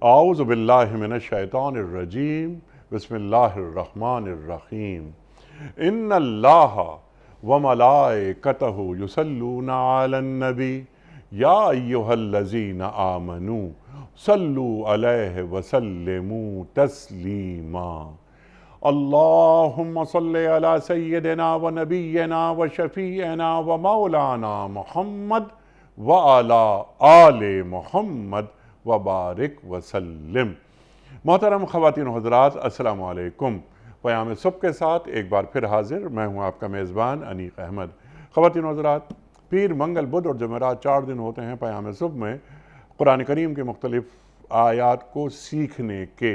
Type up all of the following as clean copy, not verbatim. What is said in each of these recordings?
اعوذ باللہ من الشیطان الرجیم بسم اللہ الرحمن الرحیم ان اللہ وملائکتہ یصلون علی النبی یا ایہا الذین آمنوا صلوا علیہ وسلموا تسلیما اللہم صلی علی سیدنا و نبینا و شفیعنا و مولانا محمد وعلی آل محمد وبارک وسلم۔ محترم خواتین و حضرات، السلام علیکم۔ پیام صبح کے ساتھ ایک بار پھر حاضر، میں ہوں آپ کا میزبان انیق احمد۔ خواتین و حضرات، پیر، منگل، بدھ اور جمعرات 4 دن ہوتے ہیں پیام صبح میں قرآن کریم کے مختلف آیات کو سیکھنے کے۔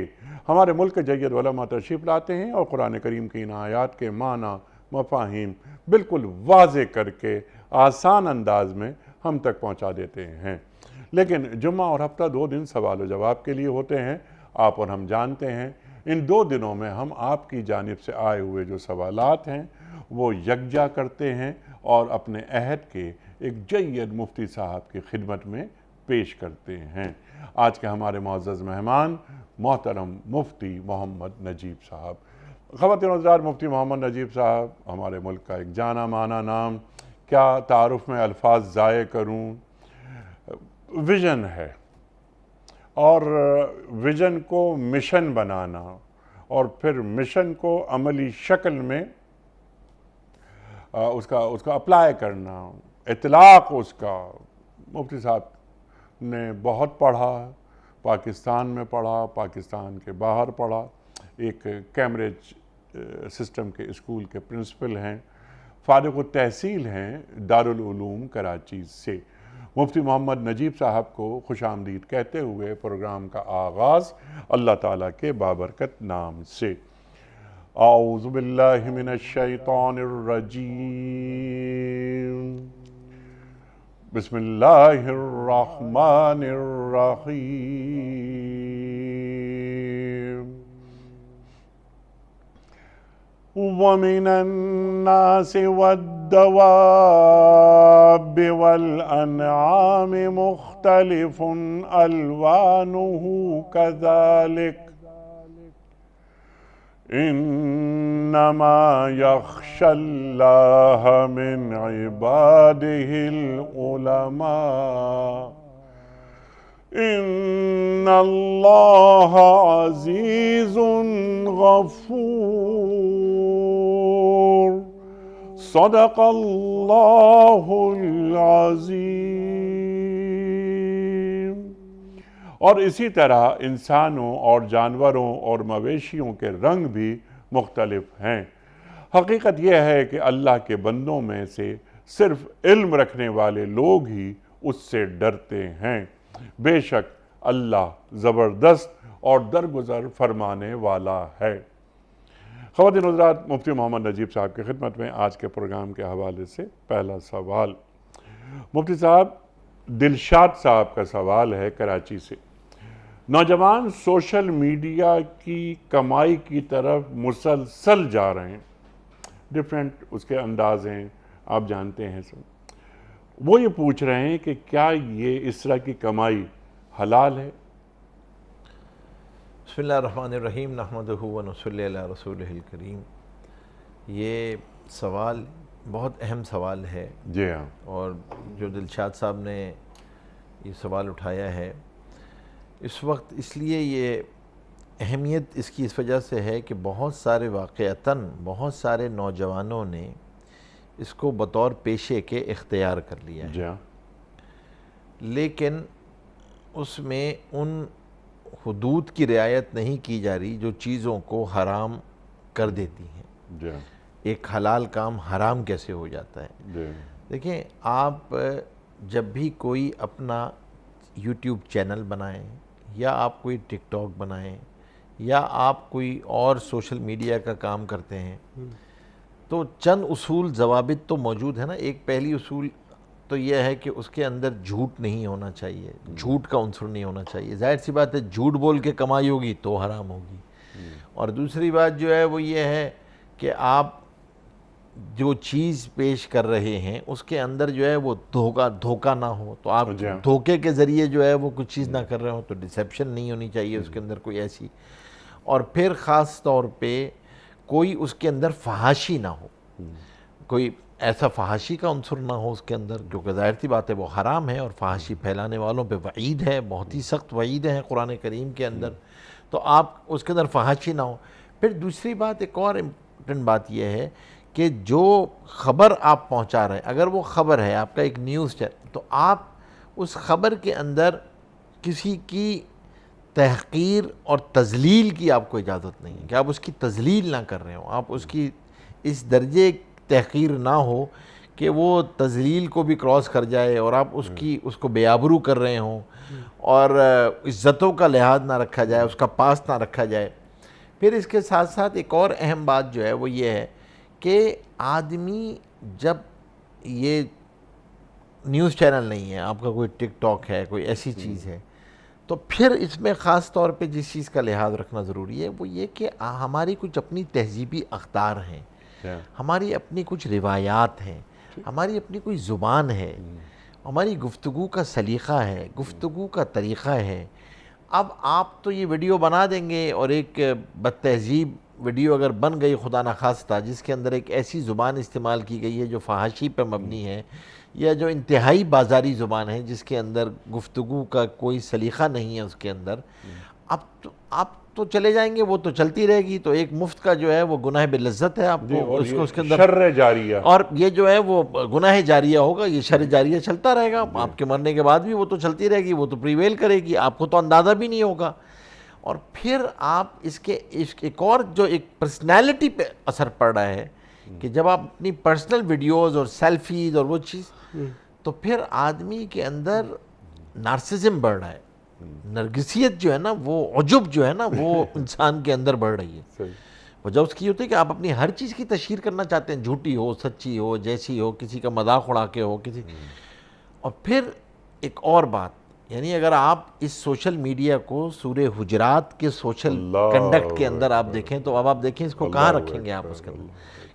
ہمارے ملک کے جید علماء تشریف لاتے ہیں اور قرآن کریم کی ان آیات کے معنی، مفاہیم بالکل واضح کر کے آسان انداز میں ہم تک پہنچا دیتے ہیں۔ لیکن جمعہ اور ہفتہ 2 دن سوال و جواب کے لیے ہوتے ہیں۔ آپ اور ہم جانتے ہیں ان 2 دنوں میں ہم آپ کی جانب سے آئے ہوئے جو سوالات ہیں وہ یکجا کرتے ہیں اور اپنے عہد کے ایک جید مفتی صاحب کی خدمت میں پیش کرتے ہیں۔ آج کے ہمارے معزز مہمان محترم مفتی محمد نجیب صاحب۔ خواتین و حضرات، مفتی محمد نجیب صاحب ہمارے ملک کا ایک جانا مانا نام، کیا تعارف میں الفاظ ضائع کروں۔ ویژن ہے اور ویژن کو مشن بنانا اور پھر مشن کو عملی شکل میں اس کا اپلائی کرنا، اطلاق اس کا۔ مفتی صاحب نے بہت پڑھا، پاکستان میں پڑھا، پاکستان کے باہر پڑھا، ایک کیمبرج سسٹم کے اسکول کے پرنسپل ہیں، فارغ التحصیل ہیں دارالعلوم کراچی سے۔ مفتی محمد نجیب صاحب کو خوش آمدید کہتے ہوئے پروگرام کا آغاز اللہ تعالیٰ کے بابرکت نام سے۔ اعوذ باللہ من الشیطان الرجیم بسم اللہ الرحمن الرحیم وَمِنَ النَّاسِ وَالدَّوَابِّ وَالْأَنْعَامِ مُخْتَلِفٌ أَلْوَانُهُ كَذَلِكَ إِنَّمَا يَخْشَى اللَّهَ مِنْ عِبَادِهِ الْعُلَمَاءُ إِنَّ اللَّهَ عَزِيزٌ غَفُورٌ صدق اللہ العظیم۔ اور اسی طرح انسانوں اور جانوروں اور مویشیوں کے رنگ بھی مختلف ہیں۔ حقیقت یہ ہے کہ اللہ کے بندوں میں سے صرف علم رکھنے والے لوگ ہی اس سے ڈرتے ہیں۔ بے شک اللہ زبردست اور درگزر فرمانے والا ہے۔ خواتین و حضرات، مفتی محمد نجیب صاحب کی خدمت میں آج کے پروگرام کے حوالے سے پہلا سوال۔ مفتی صاحب، دلشاد صاحب کا سوال ہے کراچی سے۔ نوجوان سوشل میڈیا کی کمائی کی طرف مسلسل جا رہے ہیں، ڈیفرنٹ اس کے انداز ہیں، آپ جانتے ہیں سب۔ وہ یہ پوچھ رہے ہیں کہ کیا یہ اس طرح کی کمائی حلال ہے؟ بسم اللہ الرحمن الرحیم نحمدہ و نصلی علی رسولہ الکریم۔ یہ سوال بہت اہم سوال ہے۔ جی ہاں۔ اور جو دلشاد صاحب نے یہ سوال اٹھایا ہے اس وقت، اس لیے یہ اہمیت اس کی اس وجہ سے ہے کہ بہت سارے واقعتاً بہت سارے نوجوانوں نے اس کو بطور پیشے کے اختیار کر لیا ہے۔ جی ہاں۔ لیکن اس میں ان حدود کی رعایت نہیں کی جا رہی جو چیزوں کو حرام کر دیتی ہیں۔ جی ہاں۔ ایک حلال کام حرام کیسے ہو جاتا ہے؟ جی۔ دیکھیں، آپ جب بھی کوئی اپنا یوٹیوب چینل بنائیں یا آپ کوئی ٹک ٹاک بنائیں یا آپ کوئی اور سوشل میڈیا کا کام کرتے ہیں تو چند اصول ضوابط تو موجود ہے نا۔ ایک پہلی اصول تو یہ ہے کہ اس کے اندر جھوٹ نہیں ہونا چاہیے، جھوٹ کا عنصر نہیں ہونا چاہیے۔ ظاہر سی بات ہے جھوٹ بول کے کمائی ہوگی تو حرام ہوگی۔ اور دوسری بات جو ہے وہ یہ ہے کہ آپ جو چیز پیش کر رہے ہیں اس کے اندر جو ہے وہ دھوکہ نہ ہو، تو آپ دھوکے کے ذریعے جو ہے وہ کچھ چیز نہ کر رہے ہوں، تو ڈسیپشن نہیں ہونی چاہیے اس کے اندر کوئی ایسی. اور پھر خاص طور پہ کوئی اس کے اندر فحاشی نہ ہو، کوئی ایسا فحاشی کا عنصر نہ ہو اس کے اندر، جو کہ ظاہر سی بات ہے وہ حرام ہے، اور فحاشی پھیلانے والوں پہ وعید ہے، بہت ہی سخت وعید ہے قرآن کریم کے اندر. تو آپ اس کے اندر فحاشی نہ ہو. پھر دوسری بات، ایک اور امپورٹنٹ بات یہ ہے کہ جو خبر آپ پہنچا رہے ہیں، اگر وہ خبر ہے آپ کا ایک نیوز چینل، تو آپ اس خبر کے اندر کسی کی تحقیر اور تذلیل کی آپ کو اجازت نہیں ہے، کہ آپ اس کی تذلیل نہ کر رہے ہوں، آپ اس کی اس درجے تحقیر نہ ہو کہ وہ تذلیل کو بھی کراس کر جائے اور آپ اس کو بے آبرو کر رہے ہوں، اور عزتوں کا لحاظ نہ رکھا جائے، اس کا پاس نہ رکھا جائے. پھر اس کے ساتھ ساتھ ایک اور اہم بات جو ہے وہ یہ ہے کہ آدمی جب یہ نیوز چینل نہیں ہے، آپ کا کوئی ٹک ٹاک ہے، کوئی ایسی چیز ہے، تو پھر اس میں خاص طور پہ جس چیز کا لحاظ رکھنا ضروری ہے وہ یہ کہ ہماری کچھ اپنی تہذیبی اقدار ہیں، ہماری اپنی کچھ روایات ہیں، ہماری اپنی کوئی زبان ہے، ہماری گفتگو کا سلیقہ ہے، گفتگو کا طریقہ ہے. اب آپ تو یہ ویڈیو بنا دیں گے، اور ایک بد تہذیب ویڈیو اگر بن گئی خدا نخواستہ، جس کے اندر ایک ایسی زبان استعمال کی گئی ہے جو فحاشی پہ مبنی ہے، یا جو انتہائی بازاری زبان ہے جس کے اندر گفتگو کا کوئی سلیقہ نہیں ہے اس کے اندر، آپ تو چلے جائیں گے، وہ تو چلتی رہے گی. تو ایک مفت کا جو ہے وہ گناہ بلذت ہے، آپ کو اس کے اندر شر جاریہ، اور یہ جو ہے وہ گناہ جاریہ ہوگا، یہ شر جاریہ چلتا رہے گا. آپ کے مرنے کے بعد بھی وہ تو چلتی رہے گی، وہ تو پریویل کرے گی، آپ کو تو اندازہ بھی نہیں ہوگا. اور پھر آپ اس کے ایک اور جو ایک پرسنالٹی پہ اثر پڑ رہا ہے کہ جب آپ اپنی پرسنل ویڈیوز اور سیلفیز اور وہ چیز، تو پھر آدمی کے اندر نارسزم بڑھ رہا ہے، نرگسیت جو ہے نا، وہ عجب جو ہے نا، وہ انسان کے اندر بڑھ رہی ہے. وجہ اس کی ہوتی ہے کہ آپ اپنی ہر چیز کی تشہیر کرنا چاہتے ہیں، جھوٹی ہو، سچی ہو، جیسی ہو، کسی کا مذاق اڑا کے ہو، کسی. اور پھر ایک اور بات، یعنی اگر آپ اس سوشل میڈیا کو سورہ حجرات کے سوشل کنڈکٹ کے اندر آپ دیکھیں، تو اب آپ دیکھیں اس کو کہاں رکھیں گے آپ اس کے اندر.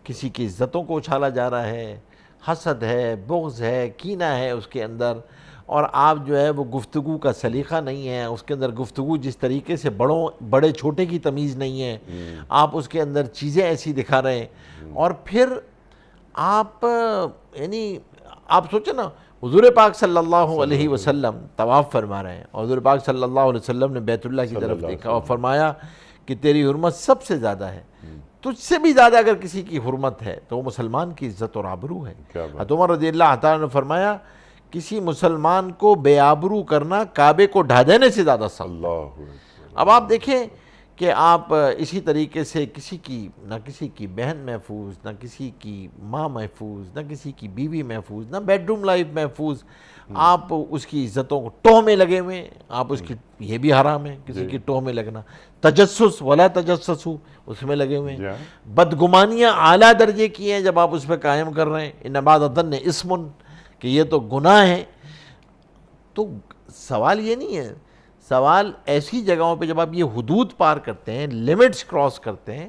کسی کی عزتوں کو اچھالا جا رہا ہے، حسد ہے، بغض ہے، کینہ ہے اس کے اندر، اور آپ جو ہے وہ گفتگو کا سلیقہ نہیں ہے اس کے اندر، گفتگو جس طریقے سے بڑے چھوٹے کی تمیز نہیں ہے، آپ اس کے اندر چیزیں ایسی دکھا رہے ہیں. اور پھر آپ یعنی آپ سوچیں نا، حضور پاک صلی اللہ علیہ وسلم طواف فرما رہے ہیں، اور حضور پاک صلی اللہ علیہ وسلم نے بیت اللہ کی طرف دیکھا اور فرمایا کہ تیری حرمت سب سے زیادہ ہے، تجھ سے بھی زیادہ اگر کسی کی حرمت ہے تو وہ مسلمان کی عزت اور آبرو ہے. حضرت عمر رضی اللہ تعالیٰ نے فرمایا کسی مسلمان کو بے آبرو کرنا کعبے کو ڈھا دینے سے زیادہ سخت. اب آپ دیکھیں کہ آپ اسی طریقے سے نہ کسی کی بہن محفوظ، نہ کسی کی ماں محفوظ، نہ کسی کی بیوی محفوظ، نہ بیڈ روم لائف محفوظ، آپ اس کی عزتوں کو ٹوہ میں لگے ہوئے، آپ اس کی، یہ بھی حرام ہے کسی کی ٹوہ میں لگنا. تجسس ولا تجسسوا، اس میں لگے ہوئے ہیں. بدگمانیاں اعلیٰ درجے کی ہیں جب آپ اس پہ قائم کر رہے ہیں، ان بعض الظن اسم، کہ یہ تو گناہ ہے. تو سوال یہ نہیں ہے، سوال ایسی جگہوں پہ جب آپ یہ حدود پار کرتے ہیں، لیمٹس کراس کرتے ہیں،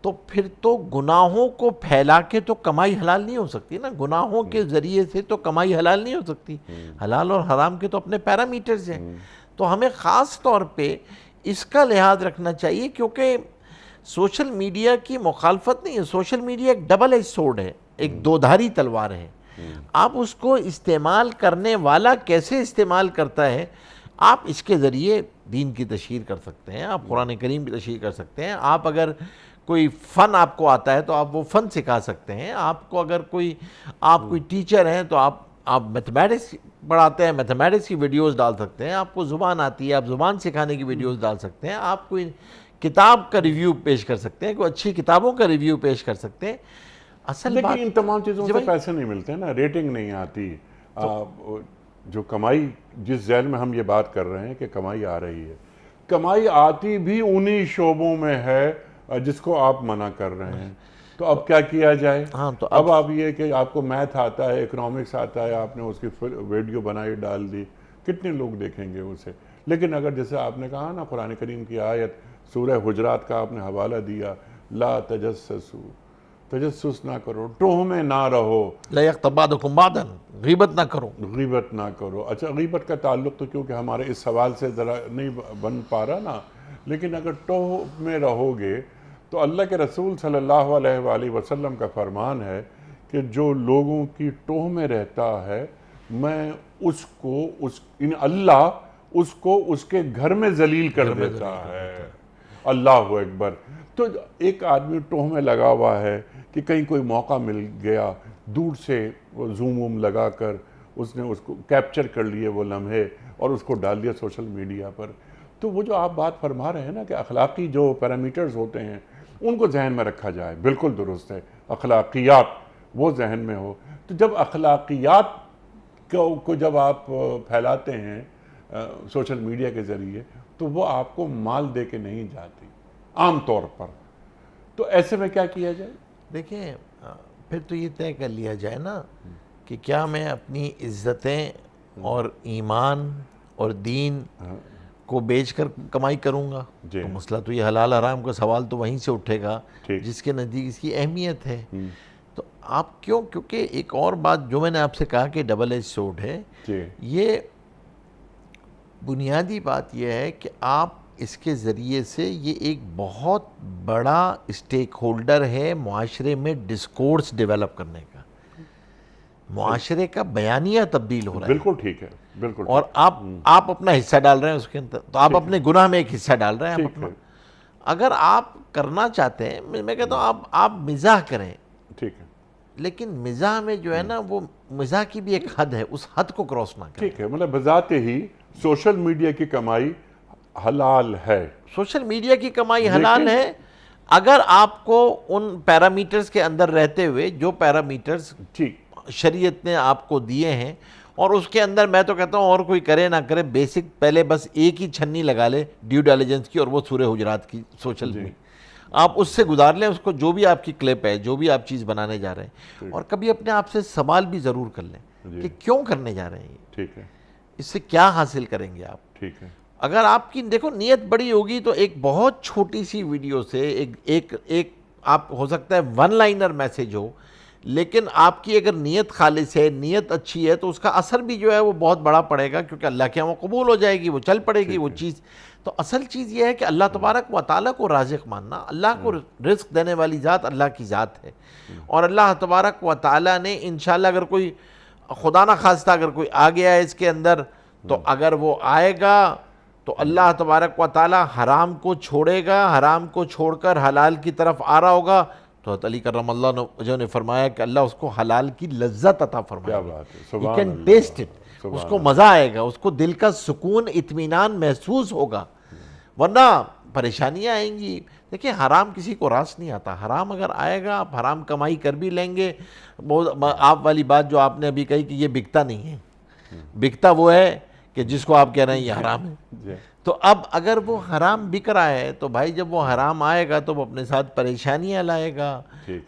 تو پھر تو گناہوں کو پھیلا کے تو کمائی حلال نہیں ہو سکتی نا، گناہوں کے ذریعے سے تو کمائی حلال نہیں ہو سکتی. حلال اور حرام کے تو اپنے پیرامیٹرز ہیں. تو ہمیں خاص طور پہ اس کا لحاظ رکھنا چاہیے، کیونکہ سوشل میڈیا کی مخالفت نہیں ہے، سوشل میڈیا ایک ڈبل ایج سورڈ ہے، ایک دودھاری تلوار ہے. آپ اس کو استعمال کرنے والا کیسے استعمال کرتا ہے، آپ اس کے ذریعے دین کی تشہیر کر سکتے ہیں، آپ قرآن کریم کی تشہیر کر سکتے ہیں. آپ اگر کوئی فن آپ کو آتا ہے تو آپ وہ فن سکھا سکتے ہیں. آپ کو اگر آپ کوئی ٹیچر ہیں تو آپ میتھمیٹکس پڑھاتے ہیں، میتھمیٹکس کی ویڈیوز ڈال سکتے ہیں. آپ کو زبان آتی ہے، آپ زبان سکھانے کی ویڈیوز ڈال سکتے ہیں. آپ کوئی کتاب کا ریویو پیش کر سکتے ہیں، کوئی اچھی کتابوں کا ریویو پیش کر سکتے ہیں. اصل بات ان تمام چیزوں سے پیسے نہیں ملتے ہیں نا، ریٹنگ نہیں آتی. جو کمائی، جس ذیل میں ہم یہ بات کر رہے ہیں کہ کمائی آ رہی ہے، کمائی آتی بھی انہی شعبوں میں ہے جس کو آپ منع کر رہے ہیں. تو اب کیا کیا جائے؟ اب آپ یہ کہ آپ کو میتھ آتا ہے، اکنامکس آتا ہے، آپ نے اس کی ویڈیو بنائی ڈال دی، کتنے لوگ دیکھیں گے اسے؟ لیکن اگر جیسے آپ نے کہا نا، قرآن کریم کی آیت سورہ حجرات کا آپ نے حوالہ دیا، لا تجسسوا، تجسس نہ کرو، ٹوہ میں نہ رہو، لا یغتب بعضکم بعضا، غیبت نہ کرو. غیبت نہ کرو. اچھا غیبت کا تعلق تو کیونکہ ہمارے اس سوال سے ذرا نہیں بن پا رہا نا، لیکن اگر ٹوہ میں رہو گے تو اللہ کے رسول صلی اللہ علیہ وآلہ وسلم کا فرمان ہے کہ جو لوگوں کی ٹوہ میں رہتا ہے میں اس کو اللہ اس کو اس کے گھر میں ذلیل کر دیتا ہے. اللہ اکبر. تو ایک آدمی ٹوہ میں لگا ہوا ہے کہ کہیں کوئی موقع مل گیا، دور سے وہ زوم ووم لگا کر اس نے اس کو کیپچر کر لیے وہ لمحے اور اس کو ڈال دیا سوشل میڈیا پر. تو وہ جو آپ بات فرما رہے ہیں نا کہ اخلاقی جو پیرامیٹرز ہوتے ہیں ان کو ذہن میں رکھا جائے، بالکل درست ہے. اخلاقیات وہ ذہن میں ہو. تو جب اخلاقیات کو جب آپ پھیلاتے ہیں سوشل میڈیا کے ذریعے تو وہ آپ کو مال دے کے نہیں جاتی عام طور پر. تو ایسے میں کیا کیا جائے؟ دیکھیں پھر تو یہ طے کر لیا جائے نا کہ کیا میں اپنی عزتیں اور ایمان اور دین کو بیچ کر کمائی کروں گا؟ تو مسئلہ تو یہ حلال حرام کا سوال تو وہیں سے اٹھے گا جس کے نزدیک اس کی اہمیت ہے. تو آپ کیونکہ ایک اور بات جو میں نے آپ سے کہا کہ ڈبل ایج سورڈ ہے، یہ بنیادی بات یہ ہے کہ آپ اس کے ذریعے سے یہ ایک بہت بڑا اسٹیک ہولڈر ہے معاشرے میں ڈسکورس ڈیولپ کرنے کا. معاشرے کا بیانیہ تبدیل ہو رہا ہے. بالکل ٹھیک ہے، بالکل. اور آپ اپنا حصہ ڈال رہے ہیں اس کے اندر، تو آپ اپنے گناہ میں ایک حصہ ڈال رہے ہیں. آپ اپنا اگر آپ کرنا چاہتے ہیں، میں کہتا ہوں آپ مزاح کریں، ٹھیک ہے، لیکن مزاح میں جو ہے نا وہ مزاح کی بھی ایک حد ہے، اس حد کو کراس نہ کریں. ٹھیک ہے. مطلب بذات ہی سوشل میڈیا کی کمائی حلال ہے. سوشل میڈیا کی کمائی حلال ہے اگر آپ کو ان پیرامیٹرز کے اندر رہتے ہوئے جو پیرامیٹرز شریعت نے آپ کو دیے ہیں، اور اس کے اندر میں تو کہتا ہوں اور کوئی کرے نہ کرے، بیسک پہلے بس ایک ہی چھنی لگا لے ڈیو ڈیلیجنس کی، اور وہ سورہ حجرات کی سوشل میں آپ اس سے گزار لیں اس کو، جو بھی آپ کی کلپ ہے، جو بھی آپ چیز بنانے جا رہے ہیں. اور کبھی اپنے آپ سے سوال بھی ضرور کر لیں کہ کیوں کرنے جا رہے ہیں یہ، ٹھیک ہے، اس سے کیا حاصل کریں گے آپ. ٹھیک ہے. اگر آپ کی دیکھو نیت بڑی ہوگی تو ایک بہت چھوٹی سی ویڈیو سے ایک آپ ہو سکتا ہے ون لائنر میسیج ہو، لیکن آپ کی اگر نیت خالص ہے، نیت اچھی ہے، تو اس کا اثر بھی جو ہے وہ بہت بڑا پڑے گا، کیونکہ اللہ کے ہاں قبول ہو جائے گی، وہ چل پڑے گی وہ چیز. تو اصل چیز یہ ہے کہ اللہ تبارک و تعالیٰ کو رازق ماننا. اللہ کو رزق دینے والی ذات اللہ کی ذات ہے، اور اللہ تبارک و تعالیٰ نے انشاءاللہ اگر کوئی خدا نہ خواستہ اگر کوئی آ گیا ہے اس کے اندر، تو اگر وہ آئے گا تو اللہ تبارک و تعالیٰ حرام کو چھوڑے گا، حرام کو چھوڑ کر حلال کی طرف آ رہا ہوگا. تو حضرت علی کرم اللہ وجہہ نے فرمایا کہ اللہ اس کو حلال کی لذت عطا فرمائے گا. He can taste it. اس کو مزہ آئے گا، اس کو دل کا سکون اطمینان محسوس ہوگا، ورنہ پریشانیاں آئیں گی. دیکھیں حرام کسی کو راس نہیں آتا. حرام اگر آئے گا آپ حرام کمائی کر بھی لیں گے. آپ والی بات جو آپ نے ابھی کہی کہ یہ بکتا نہیں ہے، بکتا وہ ہے کہ جس کو آپ کہہ رہے ہیں یہ حرام ہے. تو اب اگر وہ حرام بک رہا ہے تو بھائی جب وہ حرام آئے گا تو وہ اپنے ساتھ پریشانیاں لائے گا.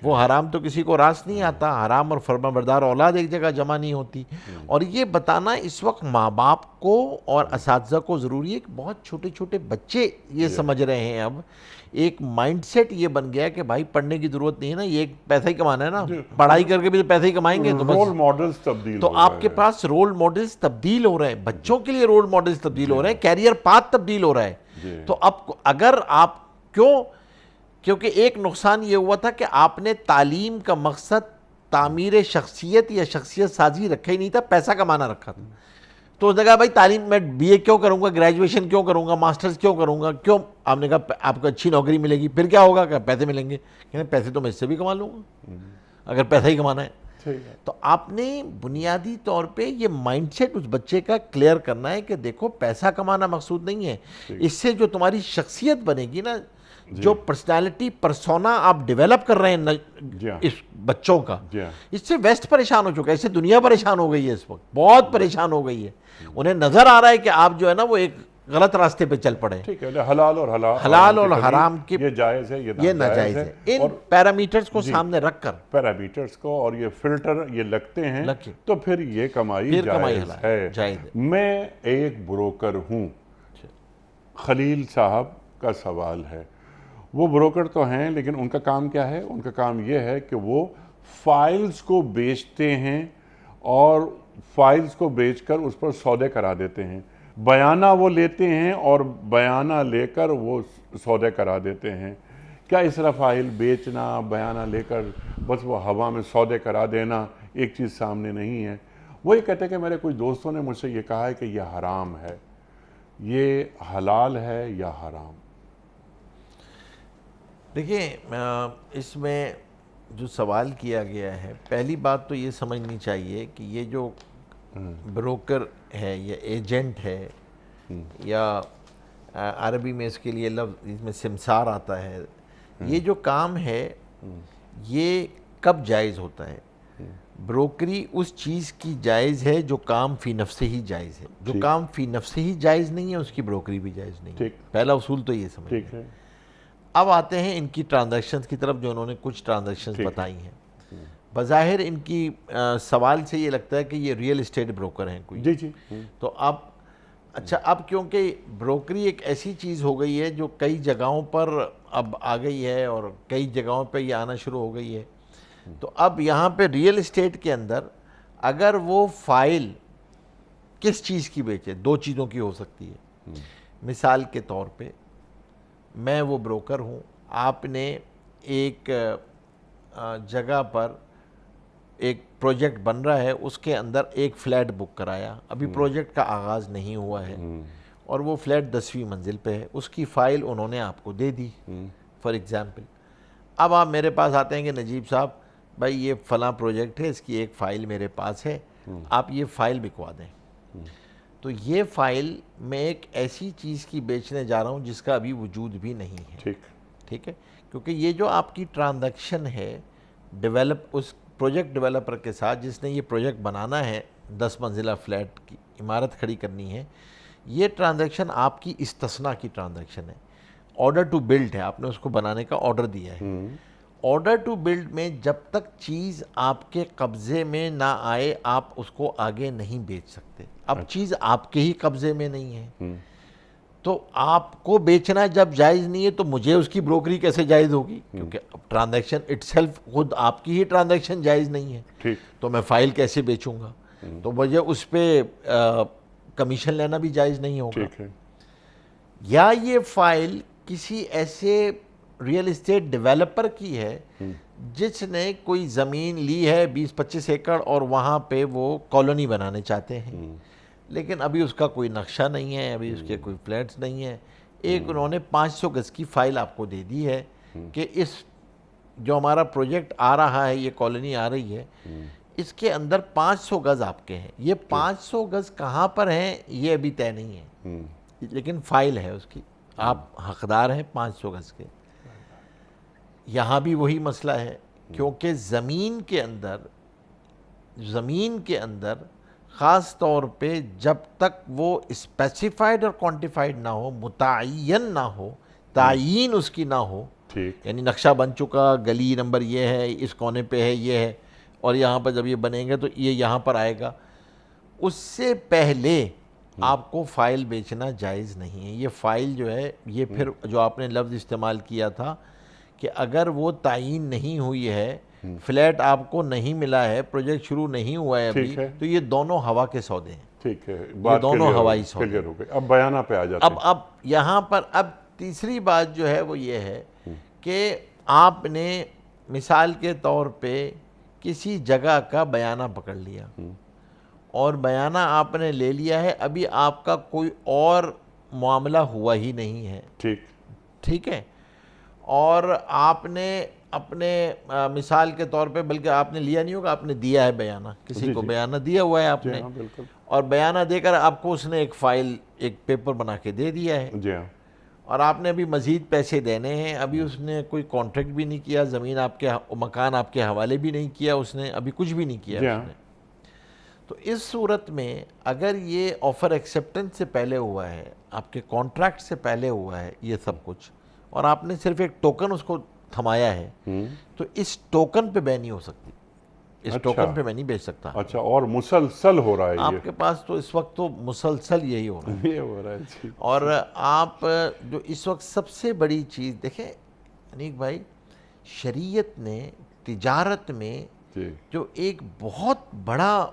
وہ حرام تو کسی کو راس نہیں آتا. حرام اور فرما بردار اولاد ایک جگہ جمع نہیں ہوتی. اور یہ بتانا اس وقت ماں باپ کو اور اساتذہ کو ضروری ہے کہ بہت چھوٹے چھوٹے بچے یہ سمجھ رہے ہیں. اب ایک مائنڈ سیٹ یہ بن گیا کہ بھائی پڑھنے کی ضرورت نہیں ہے نا، یہ ایک پیسہ ہی کمانا ہے نا، پڑھائی کر کے بھی تو پیسہ ہی کمائیں گے. تو رول ماڈلز تبدیل تو آپ کے پاس رول ماڈلز تبدیل ہو رہے ہیں، بچوں کے لیے رول ماڈلز تبدیل ہو رہے ہیں، کیریئر پاتھ تبدیل ہو رہا ہے. تو اب اگر آپ کیونکہ ایک نقصان یہ ہوا تھا کہ آپ نے تعلیم کا مقصد تعمیر شخصیت یا شخصیت سازی رکھا ہی نہیں تھا، پیسہ کمانا رکھا تھا. تو اس نے کہا بھائی تعلیم میں بی اے کیوں کروں گا، گریجویشن کیوں کروں گا، ماسٹرز کیوں کروں گا، کیوں؟ آپ نے کہا آپ کو اچھی نوکری ملے گی، پھر کیا ہوگا کہ پیسے ملیں گے. کہتے پیسے تو میں اس سے بھی کما لوں گا اگر پیسہ ہی کمانا ہے. تو آپ نے بنیادی طور پہ یہ مائنڈ سیٹ اس بچے کا کلیئر کرنا ہے کہ دیکھو پیسہ کمانا مقصود نہیں ہے، اس سے جو تمہاری شخصیت بنے گی نا، جو پرسنالٹی پرسونا آپ ڈیولپ کر رہے ہیں اس بچوں کا، اس سے ویسٹ پریشان ہو چکا ہے، اس سے دنیا پریشان ہو گئی ہے، اس وقت بہت پریشان ہو گئی ہے. انہیں نظر آ رہا ہے کہ آپ جو ہے نا وہ ایک غلط راستے پہ چل پڑے. ٹھیک ہے، حلال اور حرام کی یہ جائز ہے، یہ ناجائز ہے. ان پیرامیٹرز کو سامنے رکھ کر، پیرامیٹرز کو اور یہ فلٹر یہ لگتے ہیں تو پھر یہ کمائی جائز ہے. میں ایک بروکر ہوں، خلیل صاحب کا سوال ہے، وہ بروکر تو ہیں لیکن ان کا کام کیا ہے؟ ان کا کام یہ ہے کہ وہ فائلز کو بیچتے ہیں اور فائلز کو بیچ کر اس پر سودے کرا دیتے ہیں. بیانہ وہ لیتے ہیں اور بیانہ لے کر وہ سودے کرا دیتے ہیں. کیا اس طرح فائل بیچنا، بیانہ لے کر بس وہ ہوا میں سودے کرا دینا ایک چیز سامنے نہیں ہے؟ وہ یہ کہتے ہیں کہ میرے کچھ دوستوں نے مجھ سے یہ کہا ہے کہ یہ حرام ہے، یہ حلال ہے یا حرام؟ دیکھیں اس میں جو سوال کیا گیا ہے، پہلی بات تو یہ سمجھنی چاہیے کہ یہ جو بروکر ہے یا ایجنٹ ہے، یا عربی میں اس کے لیے لفظ اس میں سمسار آتا ہے، یہ جو کام ہے یہ کب جائز ہوتا ہے؟ بروکری اس چیز کی جائز ہے جو کام فی نفسہ ہی جائز ہے. جو کام فی نفسہ ہی جائز نہیں ہے اس کی بروکری بھی جائز نہیں ہے. پہلا اصول تو یہ سمجھ. ٹھیک ہے. اب آتے ہیں ان کی ٹرانزیکشنز کی طرف، جو انہوں نے کچھ ٹرانزیکشنز بتائی ہیں. بظاہر ان کی سوال سے یہ لگتا ہے کہ یہ ریئل اسٹیٹ بروکر ہیں کوئی. جی. تو اب اچھا، اب کیونکہ بروکری ایک ایسی چیز ہو گئی ہے جو کئی جگہوں پر اب آ گئی ہے اور کئی جگہوں پہ یہ آنا شروع ہو گئی ہے، تو اب یہاں پہ ریئل اسٹیٹ کے اندر اگر وہ فائل کس چیز کی بیچے، دو چیزوں کی ہو سکتی ہے. مثال کے طور پہ میں وہ بروکر ہوں، آپ نے ایک جگہ پر ایک پروجیکٹ بن رہا ہے، اس کے اندر ایک فلیٹ بک کرایا، ابھی پروجیکٹ کا آغاز نہیں ہوا ہے اور وہ فلیٹ 10ویں منزل پہ ہے، اس کی فائل انہوں نے آپ کو دے دی فار ایگزامپل. اب آپ میرے پاس آتے ہیں کہ نجیب صاحب بھائی یہ فلاں پروجیکٹ ہے، اس کی ایک فائل میرے پاس ہے، آپ یہ فائل بکوا دیں. تو یہ فائل میں ایک ایسی چیز کی بیچنے جا رہا ہوں جس کا ابھی وجود بھی نہیں ہے. ٹھیک ہے، کیونکہ یہ جو آپ کی ٹرانزیکشن ہے اس پروجیکٹ ڈیولپر کے ساتھ جس نے یہ پروجیکٹ بنانا ہے، 10 منزلہ فلیٹ کی عمارت کھڑی کرنی ہے، یہ ٹرانزیکشن آپ کی استثناء کی ٹرانزیکشن ہے. آرڈر ٹو بلڈ ہے، آپ نے اس کو بنانے کا آرڈر دیا ہے. آرڈر ٹو بلڈ میں جب تک چیز آپ کے قبضے میں نہ آئے آپ اس کو آگے نہیں بیچ سکتے. اب چیز آپ کے ہی قبضے میں نہیں ہے تو آپ کو بیچنا جب جائز نہیں ہے تو مجھے اس کی بروکری کیسے جائز ہوگی؟ کیونکہ ٹرانزیکشن اٹ سیلف خود آپ کی ہی ٹرانزیکشن جائز نہیں ہے، تو میں فائل کیسے بیچوں گا؟ تو مجھے اس پہ کمیشن لینا بھی جائز نہیں ہوگا. یا یہ فائل کسی ایسے ریئل اسٹیٹ ڈیولپر کی ہے جس نے کوئی زمین لی ہے 20-25 ایکڑ اور وہاں پہ وہ کالونی بنانے چاہتے ہیں، لیکن ابھی اس کا کوئی نقشہ نہیں ہے، ابھی اس کے کوئی فلیٹس نہیں ہیں. ایک انہوں نے 500 گز کی فائل آپ کو دے دی ہے کہ اس جو ہمارا پروجیکٹ آ رہا ہے، یہ کالونی آ رہی ہے، اس کے اندر 500 گز آپ کے ہیں. یہ 500 گز کہاں پر ہیں یہ ابھی طے نہیں ہے، لیکن فائل ہے اس کی، آپ حقدار ہیں 500 گز کے. یہاں بھی وہی مسئلہ ہے، کیونکہ زمین کے اندر خاص طور پہ جب تک وہ اسپیسیفائڈ اور کوانٹیفائڈ نہ ہو، متعین نہ ہو، تعیین اس کی نہ ہو، یعنی نقشہ بن چکا، گلی نمبر یہ ہے، اس کونے پہ ہے، یہ ہے، اور یہاں پر جب یہ بنیں گے تو یہ یہاں پر آئے گا، اس سے پہلے آپ کو فائل بیچنا جائز نہیں ہے. یہ فائل جو ہے، یہ پھر جو آپ نے لفظ استعمال کیا تھا کہ اگر وہ تعین نہیں ہوئی ہے، فلیٹ آپ کو نہیں ملا ہے، پروجیکٹ شروع نہیں ہوا ہے ابھی، تو یہ دونوں ہوا کے سودے ہیں. ٹھیک ہے، یہ دونوں ہوائی سودے ہو گئے. اب بیانہ پہ آ جاتے ہیں. اب یہاں پر اب تیسری بات جو ہے وہ یہ ہے کہ آپ نے مثال کے طور پہ کسی جگہ کا بیانہ پکڑ لیا اور بیانہ آپ نے لے لیا ہے، ابھی آپ کا کوئی اور معاملہ ہوا ہی نہیں ہے. ٹھیک ہے، اور آپ نے اپنے مثال کے طور پہ، بلکہ آپ نے لیا نہیں ہوگا، آپ نے دیا ہے بیانہ، کسی کو بیانہ دیا ہوا ہے آپ نے، اور بیانہ دے کر آپ کو اس نے ایک فائل، ایک پیپر بنا کے دے دیا ہے، اور آپ نے ابھی مزید پیسے دینے ہیں. ابھی اس نے کوئی کانٹریکٹ بھی نہیں کیا، زمین آپ کے، مکان آپ کے حوالے بھی نہیں کیا، اس نے ابھی کچھ بھی نہیں کیا اس نے. تو اس صورت میں اگر یہ آفر ایکسیپٹنس سے پہلے ہوا ہے، آپ کے کانٹریکٹ سے پہلے ہوا ہے یہ سب کچھ، اور آپ نے صرف ایک ٹوکن اس کو تھمایا ہے، تو اس ٹوکن پہ بے نہیں ہو سکتی، اس ٹوکن پہ میں نہیں بیچ سکتا. اچھا، اور مسلسل ہو رہا ہے آپ کے پاس تو اس وقت تو مسلسل یہی ہو رہا ہے. یہ ہو رہا ہے. اور آپ جو اس وقت سب سے بڑی چیز دیکھیں، انیک بھائی شریعت نے تجارت میں جی جو ایک بہت بڑا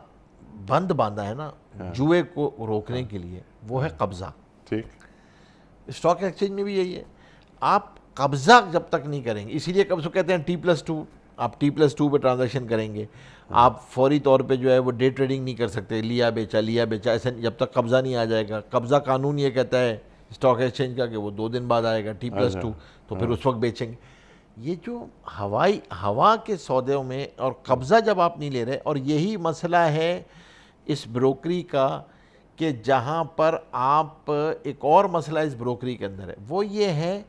بند باندھا ہے نا جوئے کو روکنے کے لیے، وہ ہے قبضہ. ٹھیک. اسٹاک ایکسچینج میں بھی یہی ہے، آپ قبضہ جب تک نہیں کریں گے، اسی لیے قبضہ کہتے ہیں T+2. آپ T+2 پہ ٹرانزیکشن کریں گے، آپ فوری طور پہ جو ہے وہ ڈے ٹریڈنگ نہیں کر سکتے، لیا بیچا ایسے جب تک قبضہ نہیں آ جائے گا. قبضہ قانون یہ کہتا ہے اسٹاک ایکسچینج کا کہ وہ 2 دن بعد آئے گا T+2، تو پھر اس وقت بیچیں گے. یہ جو ہوا کے سودوں میں اور قبضہ جب آپ نہیں لے رہے، اور یہی مسئلہ ہے اس بروکری کا کہ جہاں پر آپ ایک اور مسئلہ اس بروکری کے اندر ہے، وہ یہ ہے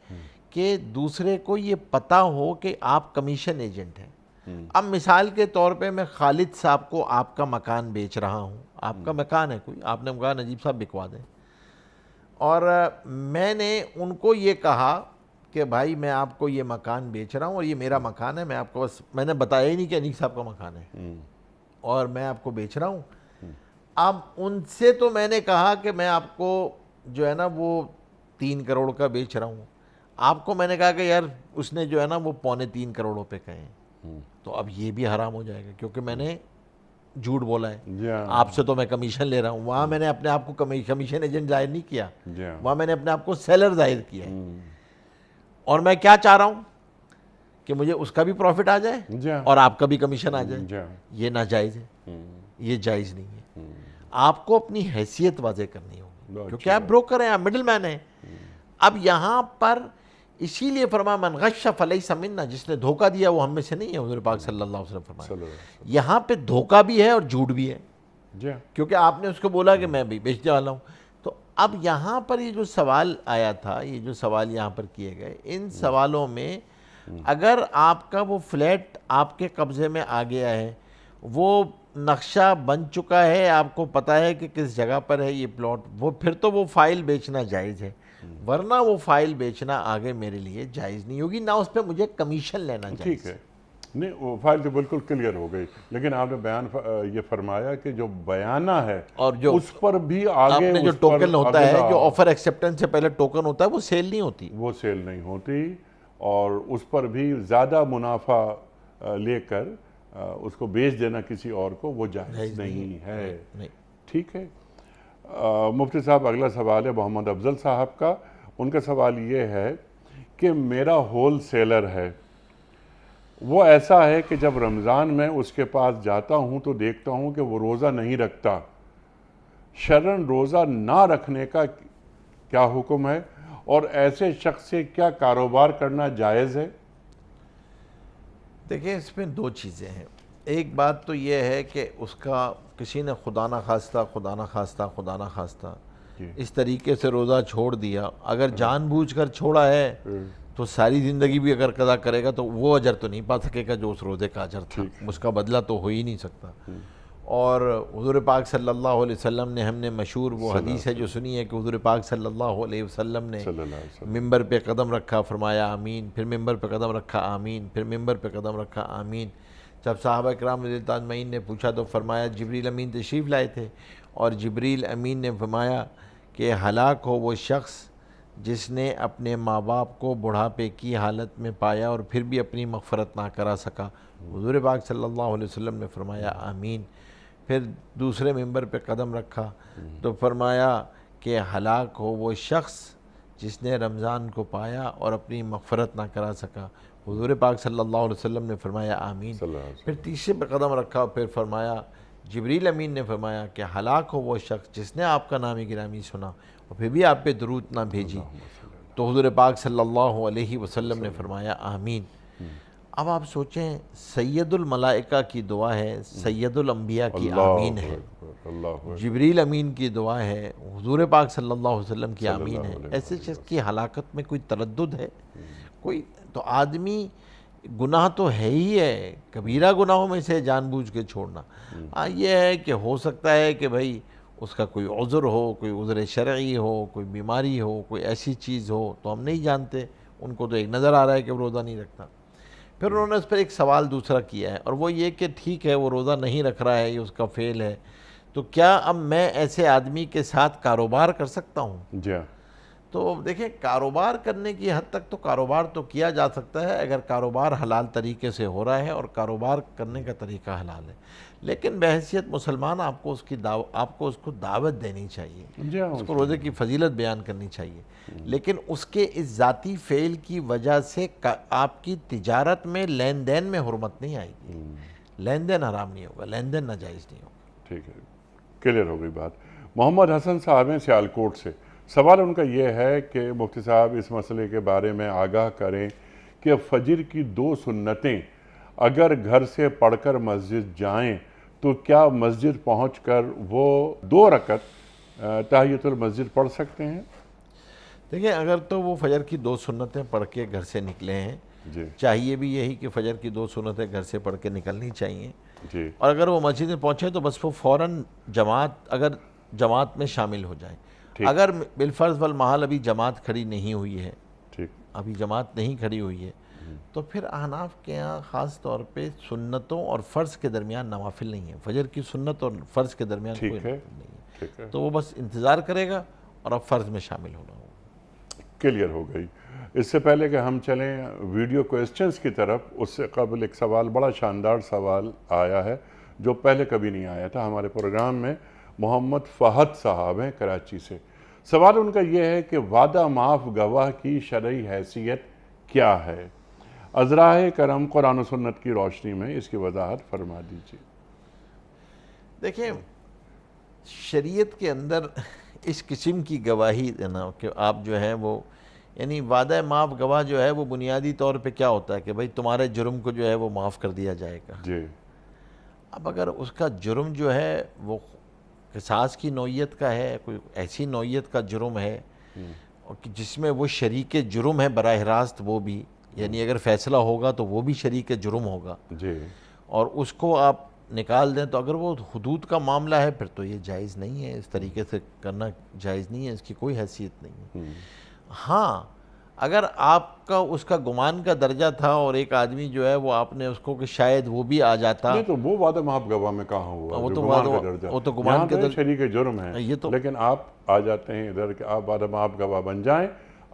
کہ دوسرے کو یہ پتہ ہو کہ آپ کمیشن ایجنٹ ہیں. اب مثال کے طور پہ میں خالد صاحب کو آپ کا مکان بیچ رہا ہوں، آپ کا مکان ہے کوئی، آپ نے کہا نجیب صاحب بکوا دیں، اور میں نے ان کو یہ کہا کہ بھائی میں آپ کو یہ مکان بیچ رہا ہوں اور یہ میرا مکان ہے، میں آپ کو بس میں نے بتایا ہی نہیں کہ انیک صاحب کا مکان ہے اور میں آپ کو بیچ رہا ہوں. اب ان سے تو میں نے کہا کہ میں آپ کو جو ہے نا وہ 3 کروڑ کا بیچ رہا ہوں، آپ کو میں نے کہا کہ یار اس نے جو ہے نا وہ 3.25 کروڑ پہ کہے ہیں، تو اب یہ بھی حرام ہو جائے گا کیونکہ میں نے جھوٹ بولا ہے. آپ سے تو میں کمیشن لے رہا ہوں، وہاں میں نے اپنے آپ کو کمیشن ایجنٹ ظاہر نہیں کیا، وہاں میں نے اپنے آپ کو سیلر ظاہر کیا ہے. اور میں کیا چاہ رہا ہوں کہ مجھے اس کا بھی پروفٹ آ جائے اور آپ کا بھی کمیشن آ جائے. یہ ناجائز ہے، یہ جائز نہیں ہے. آپ کو اپنی حیثیت واضح کرنی ہوگی کیونکہ آپ بروکر ہیں، آپ مڈل مین ہیں. اب یہاں پر اسی لیے فرمایا من غش فلیس منا، جس نے دھوکہ دیا وہ ہم میں سے نہیں ہے. حضور پاک صلی اللہ علیہ وسلم فرمایا یہاں پہ دھوکہ بھی ہے اور جھوٹ بھی ہے، کیونکہ آپ نے اس کو بولا کہ میں بھی بیچنے والا ہوں. تو اب یہاں پر یہ جو سوال آیا تھا، یہ جو سوال یہاں پر کیے گئے، ان سوالوں میں اگر آپ کا وہ فلیٹ آپ کے قبضے میں آ گیا ہے، وہ نقشہ بن چکا ہے، آپ کو پتہ ہے کہ کس جگہ پر ہے یہ پلاٹ، وہ پھر تو وہ فائل بیچنا جائز ہے، ورنہ وہ فائل بیچنا آگے میرے لیے جائز نہیں ہوگی، نہ اس پہ مجھے کمیشن لینا جائز. ٹھیک ہے. نہیں وہ فائل تو بالکل کلیئر ہو گئی، لیکن آپ نے بیان یہ فرمایا کہ جو بیانہ ہے اور جو اس پر بھی آگے آپ نے جو ٹوکن ہوتا ہے، جو آفر ایکسیپٹنس سے پہلے ٹوکن ہوتا ہے، وہ سیل نہیں ہوتی، وہ سیل نہیں ہوتی، اور اس پر بھی زیادہ منافع لے کر اس کو بیچ دینا کسی اور کو وہ جائز نہیں ہے. ٹھیک ہے. مفتی صاحب اگلا سوال ہے محمد افضل صاحب کا. ان کا سوال یہ ہے کہ میرا ہول سیلر ہے، وہ ایسا ہے کہ جب رمضان میں اس کے پاس جاتا ہوں تو دیکھتا ہوں کہ وہ روزہ نہیں رکھتا. شرعاً روزہ نہ رکھنے کا کیا حکم ہے، اور ایسے شخص سے کیا کاروبار کرنا جائز ہے؟ دیکھیں اس میں 2 چیزیں ہیں. ایک بات تو یہ ہے کہ اس کا کسی نے خدا نہ خواستہ اس طریقے سے روزہ چھوڑ دیا، اگر جان بوجھ کر چھوڑا ہے تو ساری زندگی بھی اگر قضا کرے گا تو وہ اجر تو نہیں پا سکے گا جو اس روزے کا اجر تھا، اس کا بدلہ تو ہو ہی نہیں سکتا. اور حضور پاک صلی اللہ علیہ وسلم نے، ہم نے مشہور وہ حدیث ہے جو سنی ہے کہ حضور پاک صلی اللہ علیہ وسلم نے ممبر پہ قدم رکھا، فرمایا آمین، پھر ممبر پہ قدم رکھا آمین، پھر ممبر پہ قدم رکھا آمین. جب صحابہ کرام رضی اللہ اجمعین نے پوچھا تو فرمایا جبریل امین تشریف لائے تھے، اور جبریل امین نے فرمایا کہ ہلاک ہو وہ شخص جس نے اپنے ماں باپ کو بڑھاپے کی حالت میں پایا اور پھر بھی اپنی مغفرت نہ کرا سکا. حضور پاک صلی اللہ علیہ وسلم نے فرمایا آمین. پھر دوسرے ممبر پہ قدم رکھا تو فرمایا کہ ہلاک ہو وہ شخص جس نے رمضان کو پایا اور اپنی مغفرت نہ کرا سکا. حضور پاک صلی اللہ علیہ وسلم نے فرمایا آمین. پھر تیسرے پہ قدم رکھا، پھر فرمایا جبریل امین نے فرمایا کہ ہلاک ہو وہ شخص جس نے آپ کا نام گرامی سنا اور پھر بھی آپ پہ درود نہ بھیجی. تو حضور پاک صلی اللہ علیہ وسلم نے فرمایا آمین. اب آپ سوچیں، سید الملائکہ کی دعا ہے، سید الانبیاء کی آمین ہے، جبریل امین کی دعا ہے، حضور پاک صلی اللہ علیہ وسلم کی آمین ہے. ایسے شخص کی ہلاکت میں کوئی تردد ہے؟ کوئی تو آدمی گناہ تو ہے ہی ہے، کبیرہ گناہوں میں سے جان بوجھ کے چھوڑنا. یہ ہے کہ ہو سکتا ہے کہ بھائی اس کا کوئی عذر ہو، کوئی عذر شرعی ہو، کوئی بیماری ہو، کوئی ایسی چیز ہو تو ہم نہیں جانتے. ان کو تو ایک نظر آ رہا ہے کہ وہ روزہ نہیں رکھتا. پھر انہوں نے اس پر ایک سوال دوسرا کیا ہے، اور وہ یہ کہ ٹھیک ہے وہ روزہ نہیں رکھ رہا ہے، یہ اس کا فعل ہے، تو کیا اب میں ایسے آدمی کے ساتھ کاروبار کر سکتا ہوں؟ جی ہاں. تو دیکھیں کاروبار کرنے کی حد تک تو کاروبار تو کیا جا سکتا ہے اگر کاروبار حلال طریقے سے ہو رہا ہے اور کاروبار کرنے کا طریقہ حلال ہے، لیکن بحیثیت مسلمان آپ کو اس کو دعوت دینی چاہیے، جی ہاں، اس کو روزے کی فضیلت بیان کرنی چاہیے، لیکن اس کے اس ذاتی فعل کی وجہ سے آپ کی تجارت میں لین دین میں حرمت نہیں آئے گی، لین دین حرام نہیں ہوگا، لین دین ناجائز نہیں ہوگا۔ ٹھیک ہے، کلیئر ہو گئی بات۔ محمد حسن صاحب ہیں سیالکوٹ سے، سوال ان کا یہ ہے کہ مفتی صاحب اس مسئلے کے بارے میں آگاہ کریں کہ فجر کی 2 سنتیں اگر گھر سے پڑھ کر مسجد جائیں تو کیا مسجد پہنچ کر وہ 2 رکعت تحیۃ المسجد پڑھ سکتے ہیں؟ دیکھیں اگر تو وہ فجر کی 2 سنتیں پڑھ کے گھر سے نکلے ہیں، جی چاہیے بھی یہی کہ فجر کی 2 سنتیں گھر سے پڑھ کے نکلنی چاہیے، جی اور اگر وہ مسجد میں پہنچے تو بس وہ فوراً جماعت میں شامل ہو جائیں۔ ٹھیک۔ اگر بالفرض والمحال ابھی جماعت کھڑی نہیں ہوئی ہے، ٹھیک، ابھی جماعت نہیں کھڑی ہوئی ہے، تو پھر احناف کے ہاں خاص طور پہ سنتوں اور فرض کے درمیان نوافل نہیں ہے، فجر کی سنت اور فرض کے درمیان کوئی ٹھیک ہے، نوافل نہیں ہے، ٹھیک ہے، تو وہ بس انتظار کرے گا اور اب فرض میں شامل ہونا ہوگا۔ کلیئر ہو گئی۔ اس سے پہلے کہ ہم چلیں ویڈیو کوئسچنز کی طرف، اس سے قبل ایک سوال، بڑا شاندار سوال آیا ہے جو پہلے کبھی نہیں آیا تھا ہمارے پروگرام میں۔ محمد فہد صاحب ہیں کراچی سے، سوال ان کا یہ ہے کہ وعدہ معاف گواہ کی شرعی حیثیت کیا ہے؟ عذرائے کرم قرآن و سنت کی روشنی میں اس کی وضاحت فرما دیجیے۔ دیکھیں شریعت کے اندر اس قسم کی گواہی دینا کہ آپ جو ہیں وہ یعنی وعدہ معاف گواہ جو ہے وہ بنیادی طور پہ کیا ہوتا ہے کہ بھئی تمہارے جرم کو جو ہے وہ معاف کر دیا جائے گا۔ جی اب اگر اس کا جرم جو ہے وہ قصاص کی نوعیت کا ہے، کوئی ایسی نوعیت کا جرم ہے اور کہ جس میں وہ شریک جرم ہے براہ راست، وہ بھی یعنی اگر فیصلہ ہوگا تو وہ بھی شریک جرم ہوگا، جی اور اس کو آپ نکال دیں، تو اگر وہ حدود کا معاملہ ہے پھر تو یہ جائز نہیں ہے، اس طریقے سے کرنا جائز نہیں ہے، اس کی کوئی حیثیت نہیں ہے۔ ہاں اگر آپ کا اس کا گمان کا درجہ تھا اور ایک آدمی جو ہے وہ آپ نے اس کو کہ شاید وہ بھی آ جاتا، نہیں تو وہ وعدہ معاف گواہ میں کہاں ہوا وہ جو تو گمان کا وہ درجہ؟ تو گمان یہاں کے تو شریک جرم ہے، یہ تو لیکن آپ آ جاتے ہیں ادھر کہ آپ وعدہ معاف گواہ بن جائیں،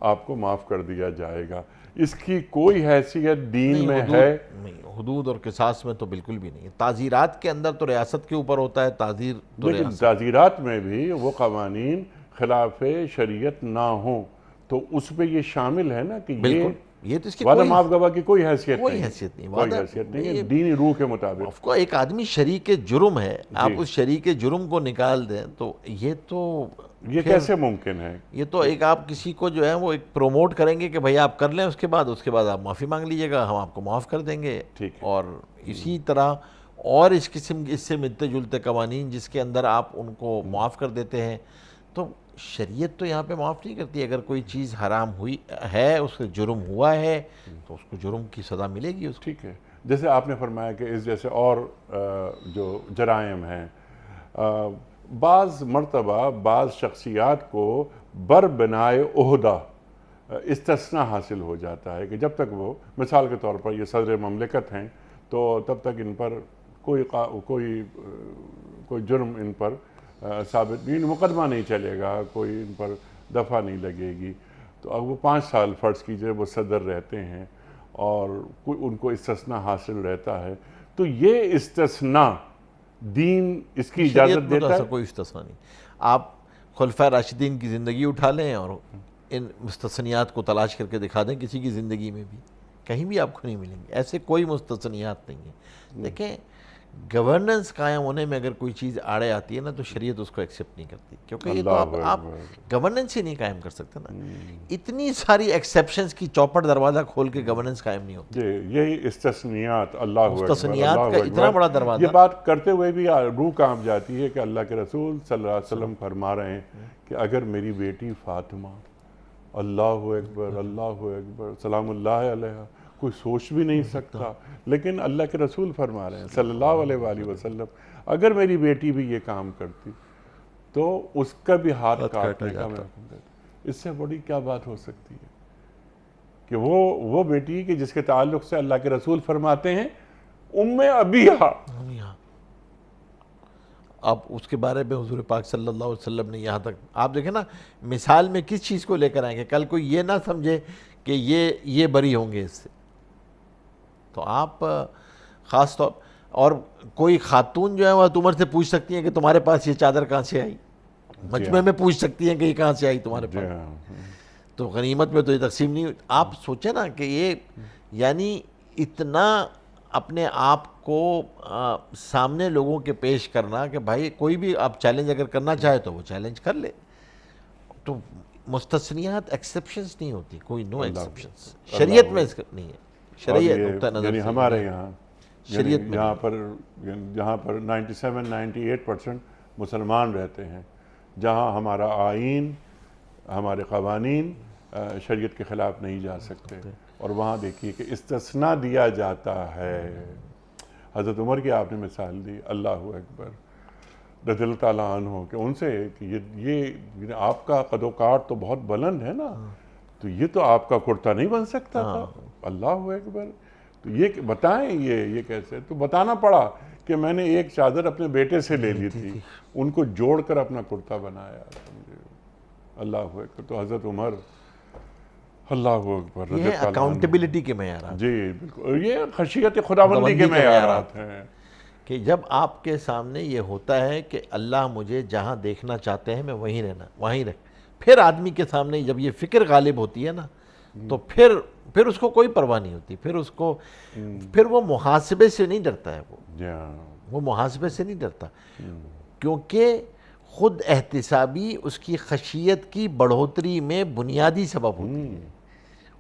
آپ کو معاف کر دیا جائے گا۔ اس کی کوئی حیثیت دین میں ہے؟ نہیں، حدود اور قصاص میں تو بالکل بھی نہیں ہے۔ تعزیرات کے اندر تو ریاست کے اوپر ہوتا ہے، تعزیر تو لیکن ریاست، تعزیرات میں بھی وہ قوانین خلاف شریعت نہ ہوں تو اس پہ یہ شامل ہے نا کہ بالکل یہ تو اس کی وعدہ معاف گواہ کی کوئی حیثیت نہیں، کوئی حیثیت نہیں، کوئی وعدہ حیثیت نہیں ہے دینی روح کے مطابق۔ آپ کو ایک آدمی شریک جرم ہے، آپ اس شریک جرم کو نکال دیں تو یہ کیسے ممکن ہے؟ یہ تو ایک آپ کسی کو جو ہے وہ ایک پروموٹ کریں گے کہ بھائی آپ کر لیں، اس کے بعد آپ معافی مانگ لیجئے گا، ہم آپ کو معاف کر دیں گے، ٹھیک ہے۔ اور اسی طرح اور اس قسم اس سے ملتے جلتے قوانین جس کے اندر آپ ان کو معاف کر دیتے ہیں، تو شریعت تو یہاں پہ معاف نہیں کرتی۔ اگر کوئی چیز حرام ہوئی ہے، اس کا جرم ہوا ہے تو اس کو جرم کی سزا ملے گی اس کو۔ ٹھیک ہے، جیسے آپ نے فرمایا کہ اس جیسے اور جو جرائم ہیں، بعض مرتبہ بعض شخصیات کو بربنائے عہدہ استثناء حاصل ہو جاتا ہے کہ جب تک وہ، مثال کے طور پر یہ صدر مملکت ہیں تو تب تک ان پر کوئی جرم ان پر ثابت نہیں، مقدمہ نہیں چلے گا، کوئی ان پر دفعہ نہیں لگے گی، تو اب وہ 5 سال فرض کیجئے وہ صدر رہتے ہیں اور ان کو استثناء حاصل رہتا ہے، تو یہ استثناء دین اس کی اجازت دیتا ہے؟ کوئی استثناء نہیں۔ آپ خلفائے راشدین کی زندگی اٹھا لیں اور ان مستثنیات کو تلاش کر کے دکھا دیں کسی کی زندگی میں بھی، کہیں بھی آپ کو نہیں ملیں گے، ایسے کوئی مستثنیات نہیں ہیں۔ دیکھیں گورننس قائم ہونے میں اگر کوئی چیز آڑے آتی ہے نا تو شریعت اس کو ایکسیپٹ نہیں کرتی، کیونکہ یہ تو آپ گورننس ہی نہیں قائم کر سکتے نا، اتنی ساری ایکسیپشنز کی چوپٹ دروازہ کھول کے گورننس قائم نہیں ہوتی۔ یہی استثنیات، اللہ اکبر، مستثنیات کا اتنا بڑا دروازہ، یہ بات کرتے ہوئے بھی روح کانپ جاتی ہے کہ اللہ کے رسول صلی اللہ علیہ وسلم فرما رہے ہیں کہ اگر میری بیٹی فاطمہ، اللہ اکبر اللہ اکبر سلام اللہ علیہ، کوئی سوچ بھی نہیں سکتا، لیکن اللہ کے رسول فرما رہے ہیں صلی اللہ علیہ وآلہ وسلم اگر میری بیٹی بھی یہ کام کرتی تو اس کا بھی ہاتھ کاٹنے کا میں حکم دیتا۔ اس سے بڑی کیا بات ہو سکتی ہے کہ وہ بیٹی کہ جس کے تعلق سے اللہ کے رسول فرماتے ہیں ام ابیہا، اب اس کے بارے میں حضور پاک صلی اللہ علیہ وسلم نے یہاں تک آپ دیکھیں نا مثال میں کس چیز کو لے کر آئیں گے، کل کوئی یہ نہ سمجھے کہ یہ بری ہوں گے اس سے. تو آپ خاص طور اور کوئی خاتون جو ہے وہ عمر سے پوچھ سکتی ہیں کہ تمہارے پاس یہ چادر کہاں سے آئی، مجمع میں پوچھ سکتی ہیں کہ یہ کہاں سے آئی تمہارے پاس. تو غنیمت میں تو یہ تقسیم نہیں ہوئی. آپ سوچیں نا کہ یہ یعنی اتنا اپنے آپ کو سامنے لوگوں کے پیش کرنا کہ بھائی کوئی بھی آپ چیلنج اگر کرنا چاہے تو وہ چیلنج کر لے. تو مستثنیات ایکسیپشنز نہیں ہوتی، کوئی نو ایکسیپشنز شریعت میں نہیں ہے. شریعت نقطہ نظر یعنی سے ہمارے یہاں شریعت میں جہاں پر 97-98% مسلمان رہتے ہیں، جہاں ہمارا آئین ہمارے قوانین شریعت کے خلاف نہیں جا سکتے، اور وہاں دیکھیے کہ استثناء دیا جاتا ہے. حضرت عمر کی آپ نے مثال دی، اللہ اکبر رضی اللہ تعالیٰ عنہ، کہ ان سے کہ یہ آپ کا قد و کاٹ تو بہت بلند ہے نا، تو یہ تو آپ کا کرتا نہیں بن سکتا تھا. اللہ اکبر. تو یہ بتائیں یہ کیسے؟ تو بتانا پڑا کہ میں نے ایک چادر اپنے بیٹے سے لے لی تھی، ان کو جوڑ کر اپنا کرتا بنایا. اللہ اکبر. تو حضرت عمر اللہ اکبر یہ اکاؤنٹیبلٹی کے معیارات، جی بالکل، یہ خشیت خداوندی کے معیارات ہیں کہ جب آپ کے سامنے یہ ہوتا ہے کہ اللہ مجھے جہاں دیکھنا چاہتے ہیں میں وہیں رہنا، وہیں رکھ. پھر آدمی کے سامنے جب یہ فکر غالب ہوتی ہے نا تو پھر اس کو کوئی پرواہ نہیں ہوتی. پھر وہ محاسبے سے نہیں ڈرتا ہے. وہ محاسبے سے نہیں ڈرتا، کیونکہ خود احتسابی اس کی خشیت کی بڑھوتری میں بنیادی سبب ہوتی ہے.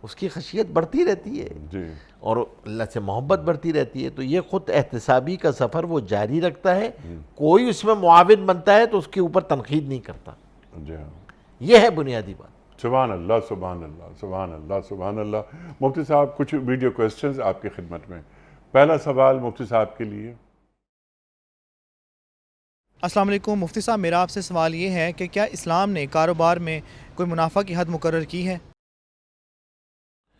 اس کی خشیت بڑھتی رہتی ہے اور اللہ سے محبت بڑھتی رہتی ہے. تو یہ خود احتسابی کا سفر وہ جاری رکھتا ہے. کوئی اس میں معاون بنتا ہے تو اس کے اوپر تنقید نہیں کرتا. یہ ہے بنیادی بات. سبحان اللہ سبحان اللہ سبحان اللہ سبحان اللہ. مفتی صاحب کچھ ویڈیو کوئسچنز آپ کی خدمت میں. پہلا سوال مفتی صاحب کے لیے. السلام علیکم مفتی صاحب، میرا آپ سے سوال یہ ہے کہ کیا اسلام نے کاروبار میں کوئی منافع کی حد مقرر کی ہے؟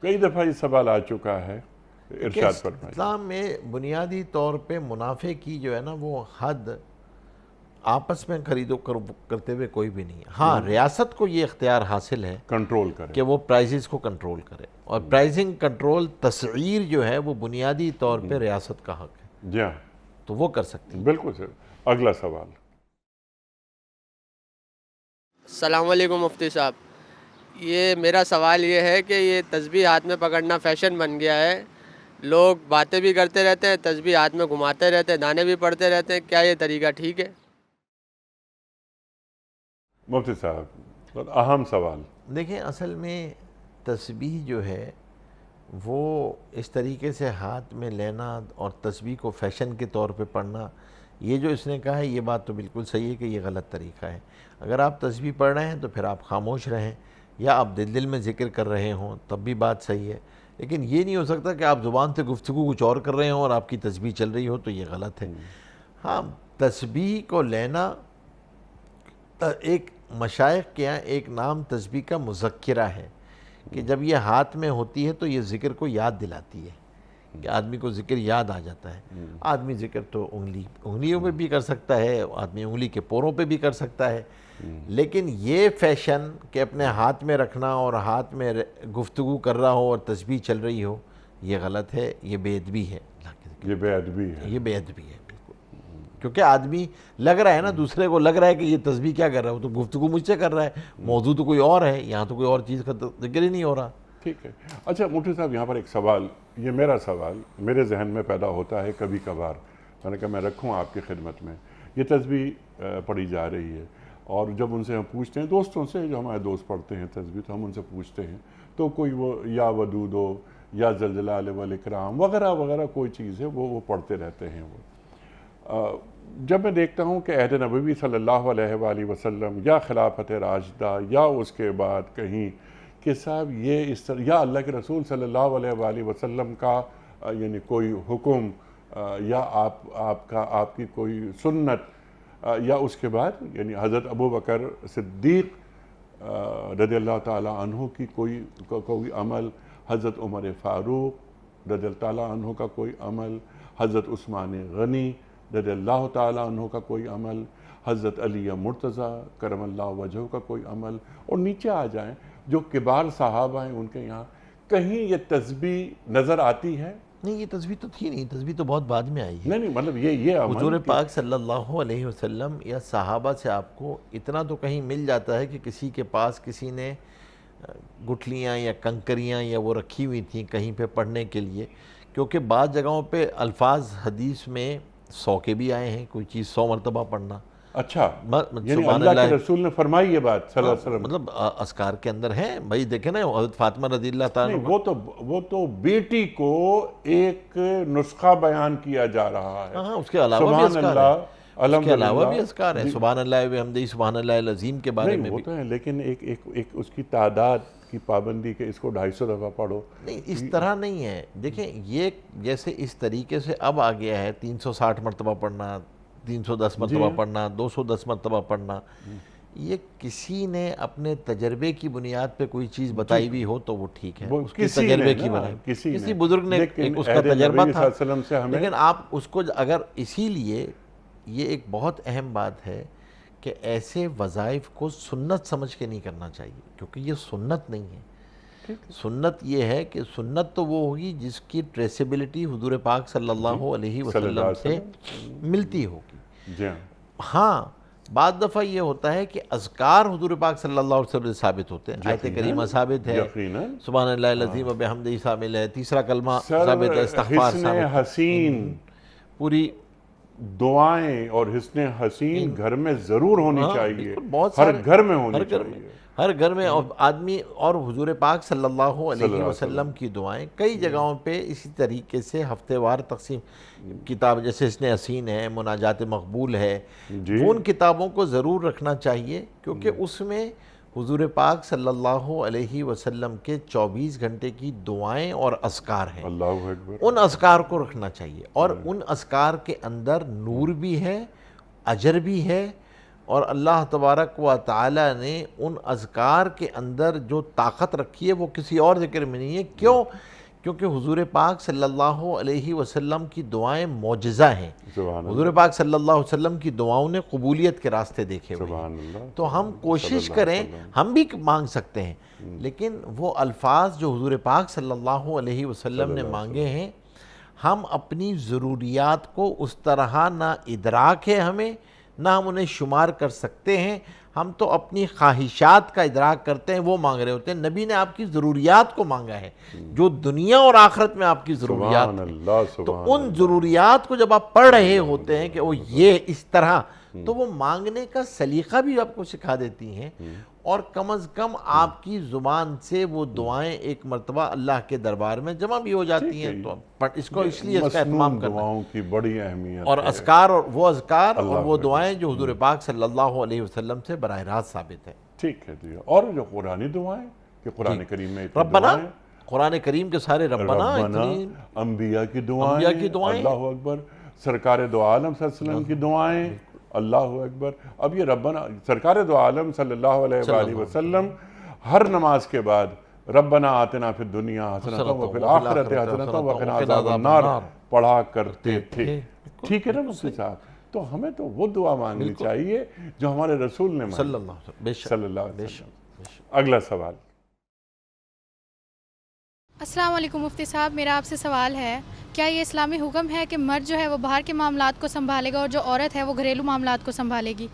کئی دفعہ یہ سوال آ چکا ہے، ارشاد فرمائیں. اسلام میں بنیادی طور پہ منافع کی جو ہے نا وہ حد آپس میں خرید و کرتے ہوئے کوئی بھی نہیں ہے. ہاں ریاست کو یہ اختیار حاصل ہے کنٹرول کرے کہ وہ پرائزز کو کنٹرول کرے، اور پرائزنگ کنٹرول تسعیر جو ہے وہ بنیادی طور پہ ریاست کا حق ہے. جی ہاں تو وہ کر سکتی ہے. بالکل سر. اگلا سوال. السلام علیکم مفتی صاحب، یہ میرا سوال یہ ہے کہ یہ تسبیح ہاتھ میں پکڑنا فیشن بن گیا ہے. لوگ باتیں بھی کرتے رہتے ہیں، تسبیح ہاتھ میں گھماتے رہتے ہیں، دانے بھی پڑھتے رہتے ہیں. کیا یہ طریقہ ٹھیک ہے؟ مفتی صاحب اہم سوال. دیکھیں اصل میں تسبیح جو ہے وہ اس طریقے سے ہاتھ میں لینا اور تسبیح کو فیشن کے طور پہ پڑھنا، یہ جو اس نے کہا ہے یہ بات تو بالکل صحیح ہے کہ یہ غلط طریقہ ہے. اگر آپ تسبیح پڑھ رہے ہیں تو پھر آپ خاموش رہیں، یا آپ دل میں ذکر کر رہے ہوں تب بھی بات صحیح ہے. لیکن یہ نہیں ہو سکتا کہ آپ زبان سے گفتگو کچھ اور کر رہے ہوں اور آپ کی تسبیح چل رہی ہو، تو یہ غلط ہے. ہاں تسبیح کو لینا، ایک مشائخ کے یہاں ایک نام تسبیح کا مذکرہ ہے کہ جب یہ ہاتھ میں ہوتی ہے تو یہ ذکر کو یاد دلاتی ہے کہ آدمی کو ذکر یاد آ جاتا ہے. آدمی ذکر تو انگلیوں پہ بھی کر سکتا ہے، آدمی انگلی کے پوروں پہ بھی کر سکتا ہے. لیکن یہ فیشن کہ اپنے ہاتھ میں رکھنا اور ہاتھ میں گفتگو کر رہا ہو اور تسبیح چل رہی ہو، یہ غلط ہے، یہ بے ادبی ہے. یہ بے ادبی ہے. یہ بے ادبی ہے بالکل. کیونکہ آدمی لگ رہا ہے نا، دوسرے کو لگ رہا ہے کہ یہ تسبیح کیا کر رہا ہے، وہ تو گفتگو مجھ سے کر رہا ہے، موضوع تو کوئی اور ہے، یہاں تو کوئی اور چیز کا ذکر ہی نہیں ہو رہا. ٹھیک ہے. اچھا مفتی صاحب یہاں پر ایک سوال، یہ میرا سوال میرے ذہن میں پیدا ہوتا ہے کبھی کبھار. میں نے کہا میں رکھوں آپ کی خدمت میں. یہ تسبیح پڑھی جا رہی ہے اور جب ان سے ہم پوچھتے ہیں، دوستوں سے جو ہمارے دوست پڑھتے ہیں تسبیح، تو ہم ان سے پوچھتے ہیں تو کوئی وہ یا ودود ہو یا ذوالجلال والاکرام وغیرہ وغیرہ کوئی چیز ہے وہ پڑھتے رہتے ہیں. وہ جب میں دیکھتا ہوں کہ عہد نبوی صلی اللہ علیہ وآلہ وسلم یا خلافت راشدہ یا اس کے بعد کہیں کہ صاحب یہ اس طرح، یا اللہ کے رسول صلی اللہ علیہ وآلہ وسلم کا یعنی کوئی حکم یا آپ کی کوئی سنت، یا اس کے بعد یعنی حضرت ابو بکر صدیق رضی اللہ تعالیٰ عنہ کی کوئی عمل، حضرت عمر فاروق رضی اللہ تعالیٰ عنہ کا کوئی عمل، حضرت عثمان غنی رضی اللہ تعالیٰ عنہ کا کوئی عمل، حضرت علی مرتضیٰ کرم اللہ وجہہ کا کوئی عمل، اور نیچے آ جائیں جو کبار صحابہ ہیں ان کے یہاں، کہیں یہ تسبیح نظر آتی ہے؟ نہیں، یہ تسبیح تو تھی نہیں، تسبیح تو بہت بعد میں آئی ہے۔ نہیں مطلب یہ عمل حضور پاک صلی اللہ علیہ وسلم یا صحابہ سے آپ کو اتنا تو کہیں مل جاتا ہے کہ کسی کے پاس کسی نے گٹھلیاں یا کنکریاں یا وہ رکھی ہوئی تھیں کہیں پہ پڑھنے کے لیے، کیونکہ بعض جگہوں پہ الفاظ حدیث میں 100 کے بھی آئے ہیں، کوئی چیز 100 مرتبہ پڑھنا۔ اچھا، یعنی سبحان اللہ کے رسول نے فرمائی یہ بات صلی اللہ علیہ وسلم؟ مطلب اذکار کے اندر ہیں بھائی، دیکھیں نا حضرت فاطمہ رضی اللہ تعالیٰ نہیں، وہ تو بیٹی کو ایک نسخہ بیان کیا جا رہا ہے۔ ہاں، اس کے علاوہ بھی اذکار ہے، اس کے علاوہ بھی اذکار ہے، سبحان اللہ وبحمدہ، سبحان اللہ العظیم کے بارے میں وہ بھی۔ تو ہے، لیکن ایک اس کی تعداد کی پابندی کہ اس کو 250 دفعہ پڑھو۔ نہیں، اس طرح نہیں ہے، دیکھیں یہ جیسے اس طریقے سے اب آ گیا ہے 360 مرتبہ پڑھنا، 310 مرتبہ پڑھنا، 210 مرتبہ پڑھنا، یہ کسی نے اپنے تجربے کی بنیاد پہ کوئی چیز بتائی بھی ہو تو وہ ٹھیک ہے، اس کی تجربے کی بنیاد، کسی بزرگ نے اس کا تجربہ تھا، لیکن آپ اس کو اگر اسی لیے یہ ایک بہت اہم بات ہے کہ ایسے وظائف کو سنت سمجھ کے نہیں کرنا چاہیے، کیونکہ یہ سنت نہیں ہے۔ سنت یہ ہے کہ سنت تو وہ ہوگی جس کی ٹریسیبلٹی حضور پاک صلی اللہ علیہ وسلم سے ملتی ہوگی۔ ہاں، بعض دفعہ یہ ہوتا ہے کہ اذکار حضور پاک صلی اللہ علیہ وسلم سے ثابت ہوتے ہیں، آیت کریمہ ثابت ہے، سبحان اللہ العظیم وبحمدہ شامل ہے، تیسرا کلمہ ثابت ہے، استغفار ثابت ہے، حسن حسین پوری دعائیں اور حسن حسین گھر میں ضرور ہونی چاہیے، بہت ہر گھر میں ہونی چاہیے، ہر گھر میں، اور آدمی اور حضور پاک صلی اللہ علیہ وسلم کی دعائیں کئی جگہوں پہ اسی طریقے سے ہفتے وار تقسیم، کتاب جیسے حسن حسین ہے، مناجات مقبول ہے، وہ ان کتابوں کو ضرور رکھنا چاہیے، کیونکہ اس میں حضور پاک صلی اللہ علیہ وسلم کے 24 گھنٹے کی دعائیں اور اذکار ہیں، اللہ اکبر، ان اذکار کو رکھنا چاہیے، اور ان اذکار کے اندر نور بھی ہے، اجر بھی ہے، اور اللہ تبارک و تعالی نے ان اذکار کے اندر جو طاقت رکھی ہے وہ کسی اور ذکر میں نہیں ہے۔ کیوں؟ کیونکہ حضور پاک صلی اللہ علیہ وسلم کی دعائیں معجزہ ہیں، حضور پاک صلی اللہ علیہ وسلم کی دعاؤں نے قبولیت کے راستے دیکھے ہوئے ہیں، تو ہم کوشش کریں، ہم بھی مانگ سکتے ہیں، لیکن وہ الفاظ جو حضور پاک صلی اللہ علیہ وسلم نے مانگے ہیں، ہم اپنی ضروریات کو اس طرح نہ ادراک ہے ہمیں، نہ ہم انہیں شمار کر سکتے ہیں، ہم تو اپنی خواہشات کا ادراک کرتے ہیں، وہ مانگ رہے ہوتے ہیں۔ نبی نے آپ کی ضروریات کو مانگا ہے، جو دنیا اور آخرت میں آپ کی ضروریات ہیں، تو ان ضروریات کو جب آپ پڑھ رہے ہوتے ہیں کہ وہ یہ اس طرح، تو وہ مانگنے کا سلیقہ بھی آپ کو سکھا دیتی ہیں، اور کم از کم آپ کی زبان سے وہ دعائیں ایک مرتبہ اللہ کے دربار میں جمع بھی ہو جاتی ہیں، تو اس کو اس لیے اس کا اہتمام کرنا، دعاؤں کی بڑی اہمیت، اور اذکار اور وہ دعائیں جو حضور پاک صلی اللہ علیہ وسلم سے براہ راست ثابت ہے۔ ٹھیک ہے جی، اور جو قرآنی دعائیں کہ قرآن کریم میں ربنا، قرآن کریم کے سارے ربنا، انبیاء کی دعائیں، اللہ اکبر، سرکار دو عالم صلی اللہ علیہ وسلم کی دعائیں، اللہ اکبر۔ اب یہ ربنا، سرکار دو عالم صلی اللہ علیہ وآلہ وسلم ہر نماز کے بعد ربنا آتنا فی الدنیا حسنۃ وفی الآخرۃ حسنۃ وقنا عذاب النار پڑھا کرتے تھے، ٹھیک ہے نا مفتی صاحب؟ تو ہمیں تو وہ دعا مانگنی چاہیے جو ہمارے رسول نے صلی اللہ علیہ وسلم۔ اگلا سوال۔ السلام علیکم مفتی صاحب، میرا آپ سے سوال ہے، کیا یہ اسلامی حکم ہے کہ مرد جو ہے وہ باہر کے معاملات کو سنبھالے گا اور جو عورت ہے وہ گھریلو معاملات کو سنبھالے گی؟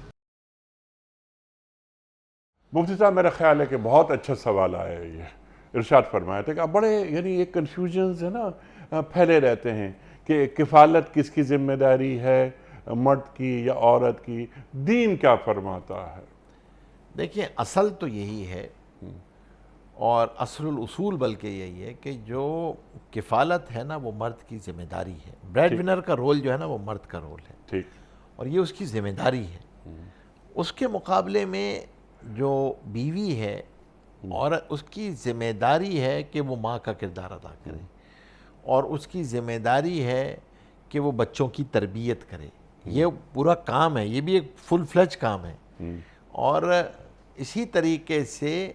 مفتی صاحب میرا خیال ہے کہ بہت اچھا سوال آیا ہے، یہ ارشاد فرمایا تھا کہ بڑے یعنی یہ کنفیوژنز ہے نا پھیلے رہتے ہیں کہ کفالت کس کی ذمہ داری ہے، مرد کی یا عورت کی، دین کیا فرماتا ہے؟ دیکھیں، اصل تو یہی ہے، اور اصل الاصول بلکہ یہی ہے کہ جو کفالت ہے نا وہ مرد کی ذمہ داری ہے، بریڈ ونر کا رول جو ہے نا وہ مرد کا رول ہے، ٹھیک، اور یہ اس کی ذمہ داری ہے۔ اس کے مقابلے میں جو بیوی ہے، اور اس کی ذمہ داری ہے کہ وہ ماں کا کردار ادا کرے، اور اس کی ذمہ داری ہے کہ وہ بچوں کی تربیت کرے، یہ پورا کام ہے، یہ بھی ایک فل فلیج کام ہے۔ اور اسی طریقے سے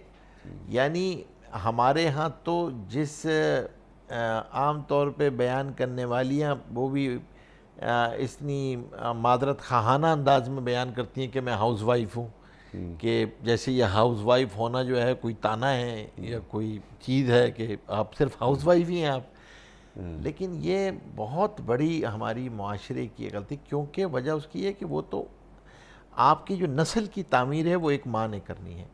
یعنی ہمارے ہاں تو جس عام طور پہ بیان کرنے والیاں وہ بھی اتنی معذرت خواہانہ انداز میں بیان کرتی ہیں کہ میں ہاؤس وائف ہوں، کہ جیسے یہ ہاؤس وائف ہونا جو ہے کوئی تانا ہے یا کوئی چیز ہے کہ آپ صرف ہاؤس وائف ہی ہیں آپ. لیکن یہ بہت بڑی ہماری معاشرے کی غلطی، کیونکہ وجہ اس کی ہے کہ وہ تو آپ کی جو نسل کی تعمیر ہے وہ ایک ماں نے کرنی ہے،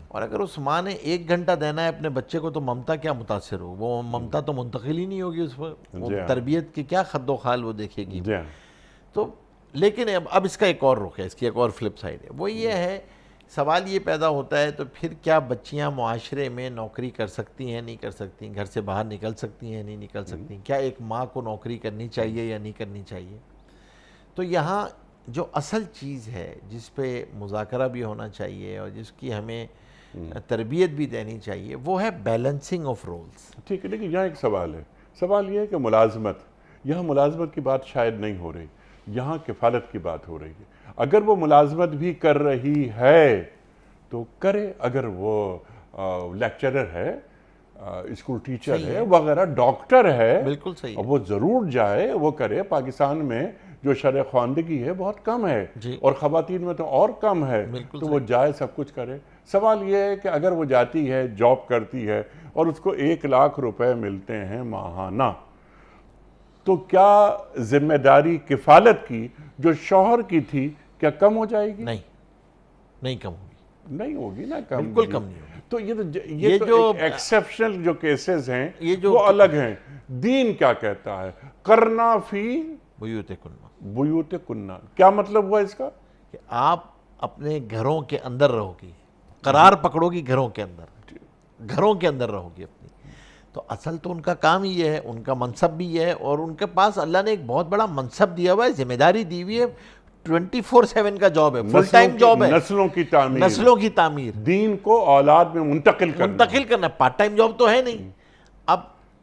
اور اگر اس ماں نے 1 گھنٹہ دینا ہے اپنے بچے کو تو ممتا کیا متاثر ہو، وہ ممتا تو منتقل ہی نہیں ہوگی اس پر، وہ تربیت کی کیا خد و خال وہ دیکھے گی. تو لیکن اب اس کا ایک اور رخ ہے، اس کی ایک اور فلپ سائڈ ہے، وہ یہ ہے سوال یہ پیدا ہوتا ہے تو پھر کیا بچیاں معاشرے میں نوکری کر سکتی ہیں نہیں کر سکتی، گھر سے باہر نکل سکتی ہیں نہیں نکل سکتی، کیا ایک ماں کو نوکری کرنی چاہیے یا نہیں کرنی چاہیے. تو یہاں جو اصل چیز ہے جس پہ مذاکرہ بھی ہونا چاہیے اور جس کی ہمیں تربیت بھی دینی چاہیے وہ ہے بیلنسنگ آف رولز. ٹھیک ہے، لیکن یہاں ایک سوال ہے، سوال یہ ہے کہ ملازمت، یہاں ملازمت کی بات شاید نہیں ہو رہی، یہاں کفالت کی بات ہو رہی ہے. اگر وہ ملازمت بھی کر رہی ہے تو کرے، اگر وہ لیکچرر ہے، اسکول ٹیچر ہے وغیرہ، ڈاکٹر ہے، بالکل صحیح، وہ ضرور جائے، وہ کرے. پاکستان میں جو شرح خواندگی ہے بہت کم ہے، اور خواتین میں تو اور کم ہے، تو وہ جائے سب کچھ کرے. سوال یہ ہے کہ اگر وہ جاتی ہے، جاب کرتی ہے اور اس کو 1 لاکھ روپے ملتے ہیں ماہانہ، تو کیا ذمہ داری کفالت کی جو شوہر کی تھی کیا کم ہو جائے گی؟ نہیں کم ہوگی، نہیں ہوگی نا، کم بالکل کم نہیں ہوگی. تو یہ تو ایکسیپشنل جو کیسز ہیں وہ الگ ہیں. دین کیا کہتا ہے؟ کرنا فی بیوت کنہ، بیوت کنہ، کیا مطلب ہوا اس کا؟ کہ آپ اپنے گھروں کے اندر رہو گی، قرار پکڑو گی گھروں کے اندر، گھروں کے اندر رہو گی اپنی. تو اصل تو ان کا کام ہی یہ ہے، ان کا منصب بھی یہ ہے، اور ان کے پاس اللہ نے ایک بہت بڑا منصب دیا ہوا ہے، ذمہ داری دی ہوئی ہے، 24/7 کا جاب ہے، فل ٹائم جاب ہے، نسلوں کی تعمیر، نسلوں کی تعمیر، دین کو اولاد میں منتقل کرنا. پارٹ ٹائم جاب تو ہے نہیں.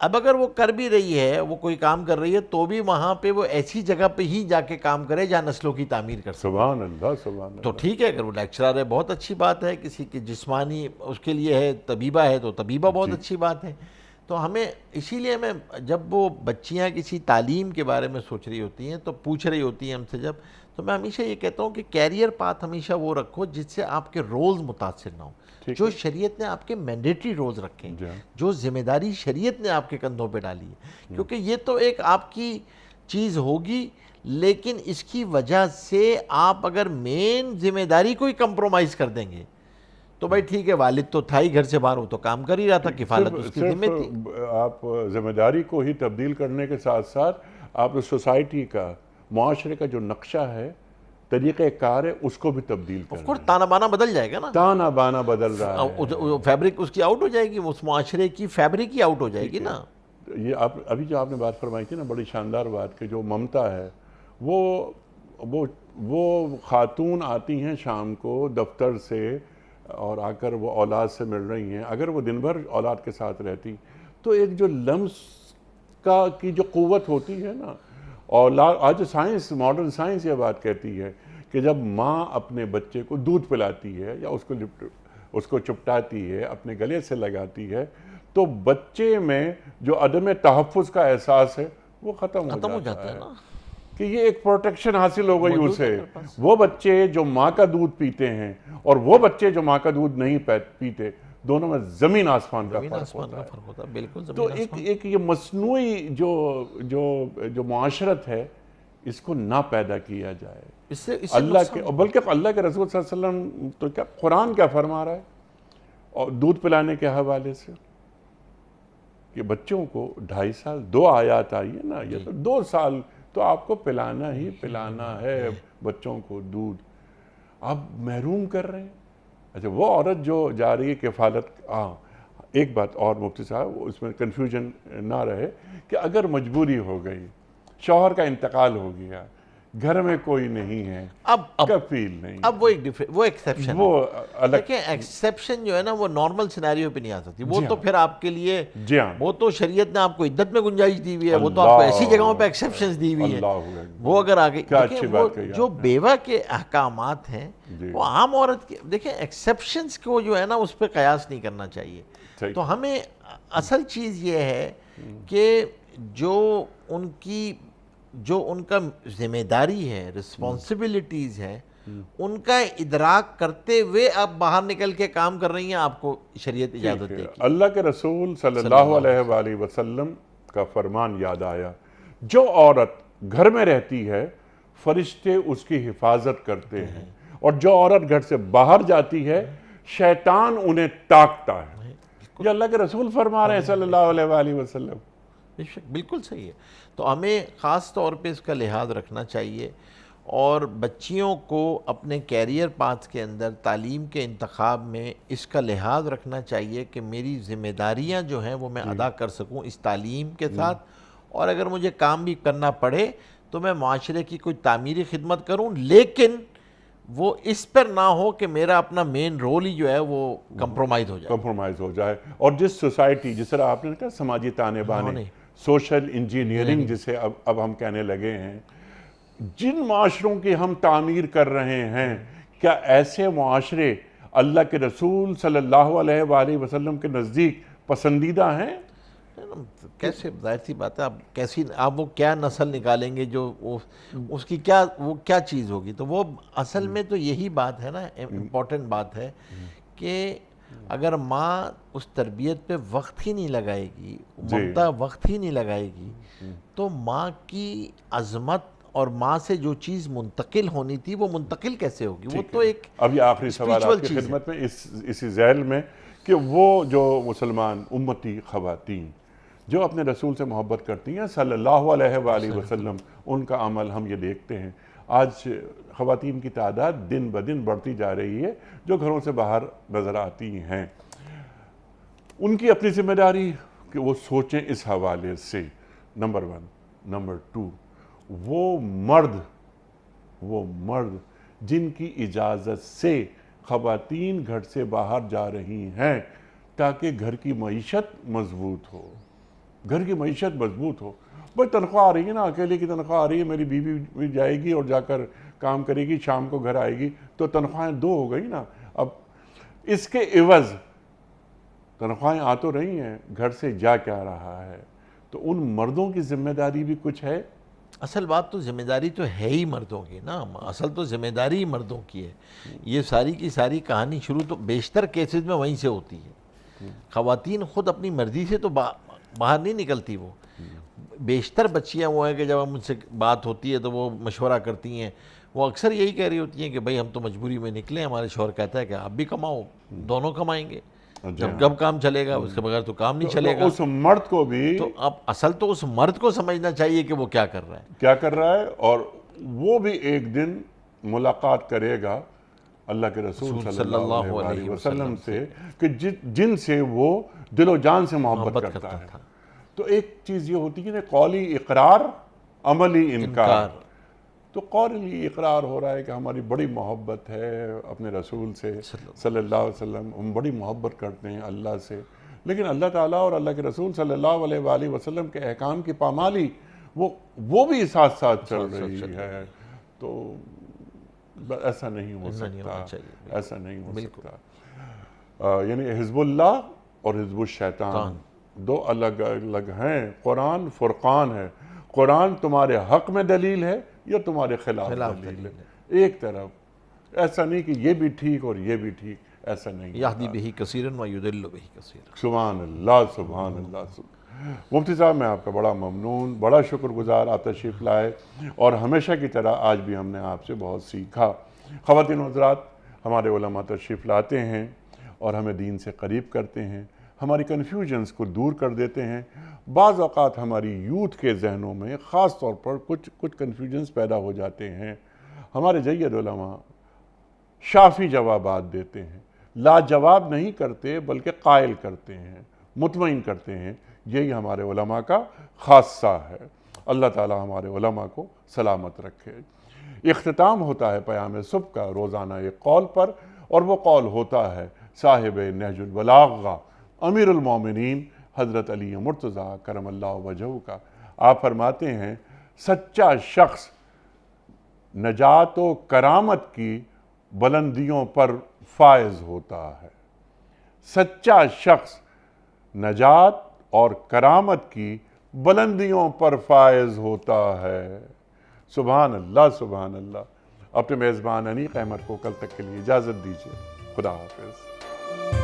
اب اگر وہ کر بھی رہی ہے، وہ کوئی کام کر رہی ہے، تو بھی وہاں پہ وہ ایسی جگہ پہ ہی جا کے کام کرے جہاں نسلوں کی تعمیر کر سکے. سبحان اللہ، سبحان اللہ. تو ٹھیک ہے، اگر وہ لیکچرر ہے بہت اچھی بات ہے، کسی کی جسمانی اس کے لیے ہے، طبیبہ ہے تو طبیبہ بہت اچھی بات ہے. تو ہمیں اسی لیے جب وہ بچیاں کسی تعلیم کے بارے میں سوچ رہی ہوتی ہیں تو پوچھ رہی ہوتی ہیں ہم سے جب، تو میں ہمیشہ یہ کہتا ہوں کہ کیریئر پاتھ ہمیشہ وہ رکھو جس سے آپ کے رولز متاثر نہ ہوں، جو شریعت نے آپ کے مینڈیٹری رولز رکھے ہیں، جو ذمہ داری شریعت نے آپ کے کندھوں پہ ڈالی ہے. کیونکہ یہ تو ایک آپ کی چیز ہوگی، لیکن اس کی وجہ سے آپ اگر مین ذمہ داری کو ہی کمپرومائز کر دیں گے تو بھائی ٹھیک ہے، والد تو تھا ہی گھر سے باہر، وہ تو کام کر ہی رہا تھا، کفالت اس کی ذمہ تھی. آپ ذمہ داری کو ہی تبدیل کرنے کے ساتھ ساتھ آپ سوسائٹی کا، معاشرے کا جو نقشہ ہے، طریقہ کار ہے، اس کو بھی تبدیل کرنا. آف کورس تانا بانا بدل جائے گا نا، تانا بانا بدل رہا ہے، فیبرک اس کی آؤٹ ہو جائے گی، اس معاشرے کی فیبرک ہی آؤٹ ہو جائے گی نا. یہ ابھی جو آپ نے بات فرمائی تھی نا، بڑی شاندار بات، کہ جو ممتا ہے وہ خاتون آتی ہیں شام کو دفتر سے اور آ کر وہ اولاد سے مل رہی ہیں. اگر وہ دن بھر اولاد کے ساتھ رہتی تو ایک جو لمس کی جو قوت ہوتی ہے نا، اولاد، آج سائنس، ماڈرن سائنس یہ بات کہتی ہے کہ جب ماں اپنے بچے کو دودھ پلاتی ہے یا اس کو چپٹاتی ہے، اپنے گلے سے لگاتی ہے، تو بچے میں جو عدم تحفظ کا احساس ہے وہ ختم ہو جاتا ہے نا، کہ یہ ایک پروٹیکشن حاصل ہو گئی اسے. وہ بچے جو ماں کا دودھ پیتے ہیں اور وہ بچے جو ماں کا دودھ نہیں پیتے، دونوں میں زمین آسمان کا فرق ہوتا ہے. تو ایک یہ مصنوعی جو معاشرت ہے، اس کو نہ پیدا کیا جائے. اللہ کے، بلکہ اللہ کے رسول صلی اللہ علیہ وسلم تو کیا قرآن کیا فرما رہا ہے اور دودھ پلانے کے حوالے سے، کہ بچوں کو 2.5 سال 2 آیات آئی ہے نا، یہ تو 2 سال تو آپ کو پلانا ہی پلانا ہے بچوں کو دودھ، آپ محروم کر رہے ہیں. اچھا، وہ عورت جو جا رہی ہے کفالت، ایک بات اور مفتی صاحب، اس میں کنفیوژن نہ رہے، کہ اگر مجبوری ہو گئی، شوہر کا انتقال ہو گیا، گھر میں کوئی نہیں ہے، اب کفیل نہیں، اب وہ ایکسیپشن، وہ الگ. دیکھیں ایکسیپشن جو ہے نا وہ نارمل سینیریو پہ نہیں آ سکتی، وہ تو پھر آپ کے لیے، وہ تو شریعت نے آپ کو عدت میں گنجائش دی ہوئی ہے، وہ تو آپ کو ایسی جگہوں پہ ایکسیپشنز دی ہوئی ہیں. وہ اگر آگے جو بیوہ کے احکامات ہیں وہ عام عورت کے، دیکھیں ایکسیپشنز کو جو ہے نا اس پہ قیاس نہیں کرنا چاہیے. تو ہمیں اصل چیز یہ ہے کہ جو ان کی جو ان کا ذمہ داری ہے، رسپانسبلٹیز ہیں، ان کا ادراک کرتے ہوئے آپ باہر نکل کے کام کر رہی ہیں، آپ کو شریعت اجازت دے گی۔ اللہ کے رسول صلی اللہ علیہ وآلہ وسلم کا فرمان یاد آیا، جو عورت گھر میں رہتی ہے فرشتے اس کی حفاظت کرتے ہیں، اور جو عورت گھر سے باہر جاتی ہے شیطان انہیں تاکتا ہے۔ یہ اللہ کے رسول فرما رہے ہیں صلی اللہ علیہ وآلہ وسلم۔ بے شک بالکل صحیح ہے۔ تو ہمیں خاص طور پہ اس کا لحاظ رکھنا چاہیے، اور بچیوں کو اپنے کیریئر پاتھ کے اندر تعلیم کے انتخاب میں اس کا لحاظ رکھنا چاہیے کہ میری ذمہ داریاں جو ہیں وہ میں ادا کر سکوں اس تعلیم کے ساتھ، اور اگر مجھے کام بھی کرنا پڑے تو میں معاشرے کی کوئی تعمیری خدمت کروں، لیکن وہ اس پر نہ ہو کہ میرا اپنا مین رول ہی جو ہے وہ کمپرومائز ہو جائے۔ کمپرومائز ہو جائے۔ اور جس سوسائٹی، جس طرح آپ نے کہا سماجی تانے بانے، سوشل انجینئرنگ جسے اب ہم کہنے لگے ہیں، جن معاشروں کی ہم تعمیر کر رہے ہیں، کیا ایسے معاشرے اللہ کے رسول صلی اللہ علیہ وآلہ وسلم کے نزدیک پسندیدہ ہیں؟ کیسے؟ ظاہر سی بات ہے، آپ وہ کیا نسل نکالیں گے جو اس کی وہ کیا چیز ہوگی؟ تو وہ اصل میں تو یہی بات ہے نا، امپورٹنٹ بات ہے کہ اگر ماں اس تربیت پہ وقت ہی نہیں لگائے گی، ممتا وقت ہی نہیں لگائے گی، تو ماں کی عظمت اور ماں سے جو چیز منتقل ہونی تھی وہ منتقل کیسے ہوگی؟ وہ تو ایک اب یہ آخری سوال آپ کی خدمت میں اسی ذیل میں کہ وہ جو مسلمان امتی خواتین جو اپنے رسول سے محبت کرتی ہیں صلی اللہ علیہ وآلہ وسلم، ان کا عمل ہم یہ دیکھتے ہیں، آج خواتین کی تعداد دن بدن بڑھتی جا رہی ہے جو گھروں سے باہر نظر آتی ہیں۔ ان کی اپنی ذمہ داری کہ وہ سوچیں اس حوالے سے، نمبر 1۔ نمبر 2، وہ مرد جن کی اجازت سے خواتین گھر سے باہر جا رہی ہیں تاکہ گھر کی معیشت مضبوط ہو، گھر کی معیشت مضبوط ہو۔ بھائی تنخواہ آ رہی ہے نا، اکیلے کی تنخواہ آ رہی ہے، میری بیوی بھی جائے گی اور جا کر کام کرے گی، شام کو گھر آئے گی، تو تنخواہیں 2 ہو گئی نا۔ اب اس کے عوض تنخواہیں آ تو رہی ہیں، گھر سے جا کیا رہا ہے؟ تو ان مردوں کی ذمہ داری بھی کچھ ہے۔ اصل بات تو ذمہ داری تو ہے ہی مردوں کی نا، اصل تو ذمہ داری ہی مردوں کی ہے۔ یہ ساری کی ساری کہانی شروع تو بیشتر کیسز میں وہیں سے ہوتی ہے۔ خواتین خود اپنی مرضی سے تو باہر نہیں نکلتی، وہ بیشتر بچیاں وہ ہیں کہ جب ہم ان سے بات ہوتی ہے تو وہ مشورہ کرتی ہیں، وہ اکثر یہی کہہ رہی ہوتی ہیں کہ بھئی ہم تو مجبوری میں نکلے، ہمارے شوہر کہتا ہے کہ آپ بھی کماؤ، دونوں کمائیں گے، جب کام چلے گا، اس کے بغیر تو کام نہیں چلے گا۔ اس مرد کو بھی تو اب اصل تو اس مرد کو سمجھنا چاہیے کہ وہ کیا کر رہا ہے، اور وہ بھی ایک دن ملاقات کرے گا اللہ کے رسول صلی اللہ علیہ وسلم سے کہ جن سے وہ دل و جان سے محبت کرتا ہے۔ تو ایک چیز یہ ہوتی ہے کہ قولی اقرار، عملی انکار۔ تو قولی اقرار ہو رہا ہے کہ ہماری بڑی محبت ہے اپنے رسول سے صلی اللہ علیہ وسلم، ہم بڑی محبت کرتے ہیں اللہ سے، لیکن اللہ تعالیٰ اور اللہ کے رسول صلی اللہ علیہ وآلہ وسلم کے احکام کی پامالی وہ بھی ساتھ ساتھ چل رہی ہے۔ تو ایسا نہیں ہو سکتا، ایسا نہیں ہو سکتا۔ یعنی حزب اللہ اور حزب الشیطان 2 الگ الگ ہیں۔ قرآن فرقان ہے، قرآن تمہارے حق میں دلیل ہے یا تمہارے خلاف دلیل ہے، ایک طرف۔ ایسا نہیں کہ یہ بھی ٹھیک اور یہ بھی ٹھیک، ایسا نہیں۔ یہدی بہ کثیرا ویضل بہ کثیرا۔ سبحان اللہ، سبحان اللہ۔ مفتی صاحب میں آپ کا بڑا ممنون، بڑا شکر گزار، آپ تشریف لائے اور ہمیشہ کی طرح آج بھی ہم نے آپ سے بہت سیکھا۔ خواتین و حضرات، ہمارے علماء تشریف لاتے ہیں اور ہمیں دین سے قریب کرتے ہیں، ہماری کنفیوژنز کو دور کر دیتے ہیں۔ بعض اوقات ہماری یوتھ کے ذہنوں میں خاص طور پر کچھ کنفیوژنز پیدا ہو جاتے ہیں۔ ہمارے جید علماء شافی جوابات دیتے ہیں، لاجواب نہیں کرتے بلکہ قائل کرتے ہیں، مطمئن کرتے ہیں۔ یہی ہمارے علماء کا خاصہ ہے۔ اللہ تعالی ہمارے علماء کو سلامت رکھے۔ اختتام ہوتا ہے پیام صبح کا روزانہ ایک قول پر، اور وہ قول ہوتا ہے صاحب نہج البلاغہ امیر المومنین حضرت علی مرتضیٰ کرم اللہ وجہہ کا۔ آپ فرماتے ہیں سچا شخص نجات و کرامت کی بلندیوں پر فائز ہوتا ہے۔ سچا شخص نجات اور کرامت کی بلندیوں پر فائز ہوتا ہے۔ سبحان اللہ سبحان اللہ۔ اپنے میزبان انیق احمد کو کل تک کے لیے اجازت دیجیے۔ خدا حافظ۔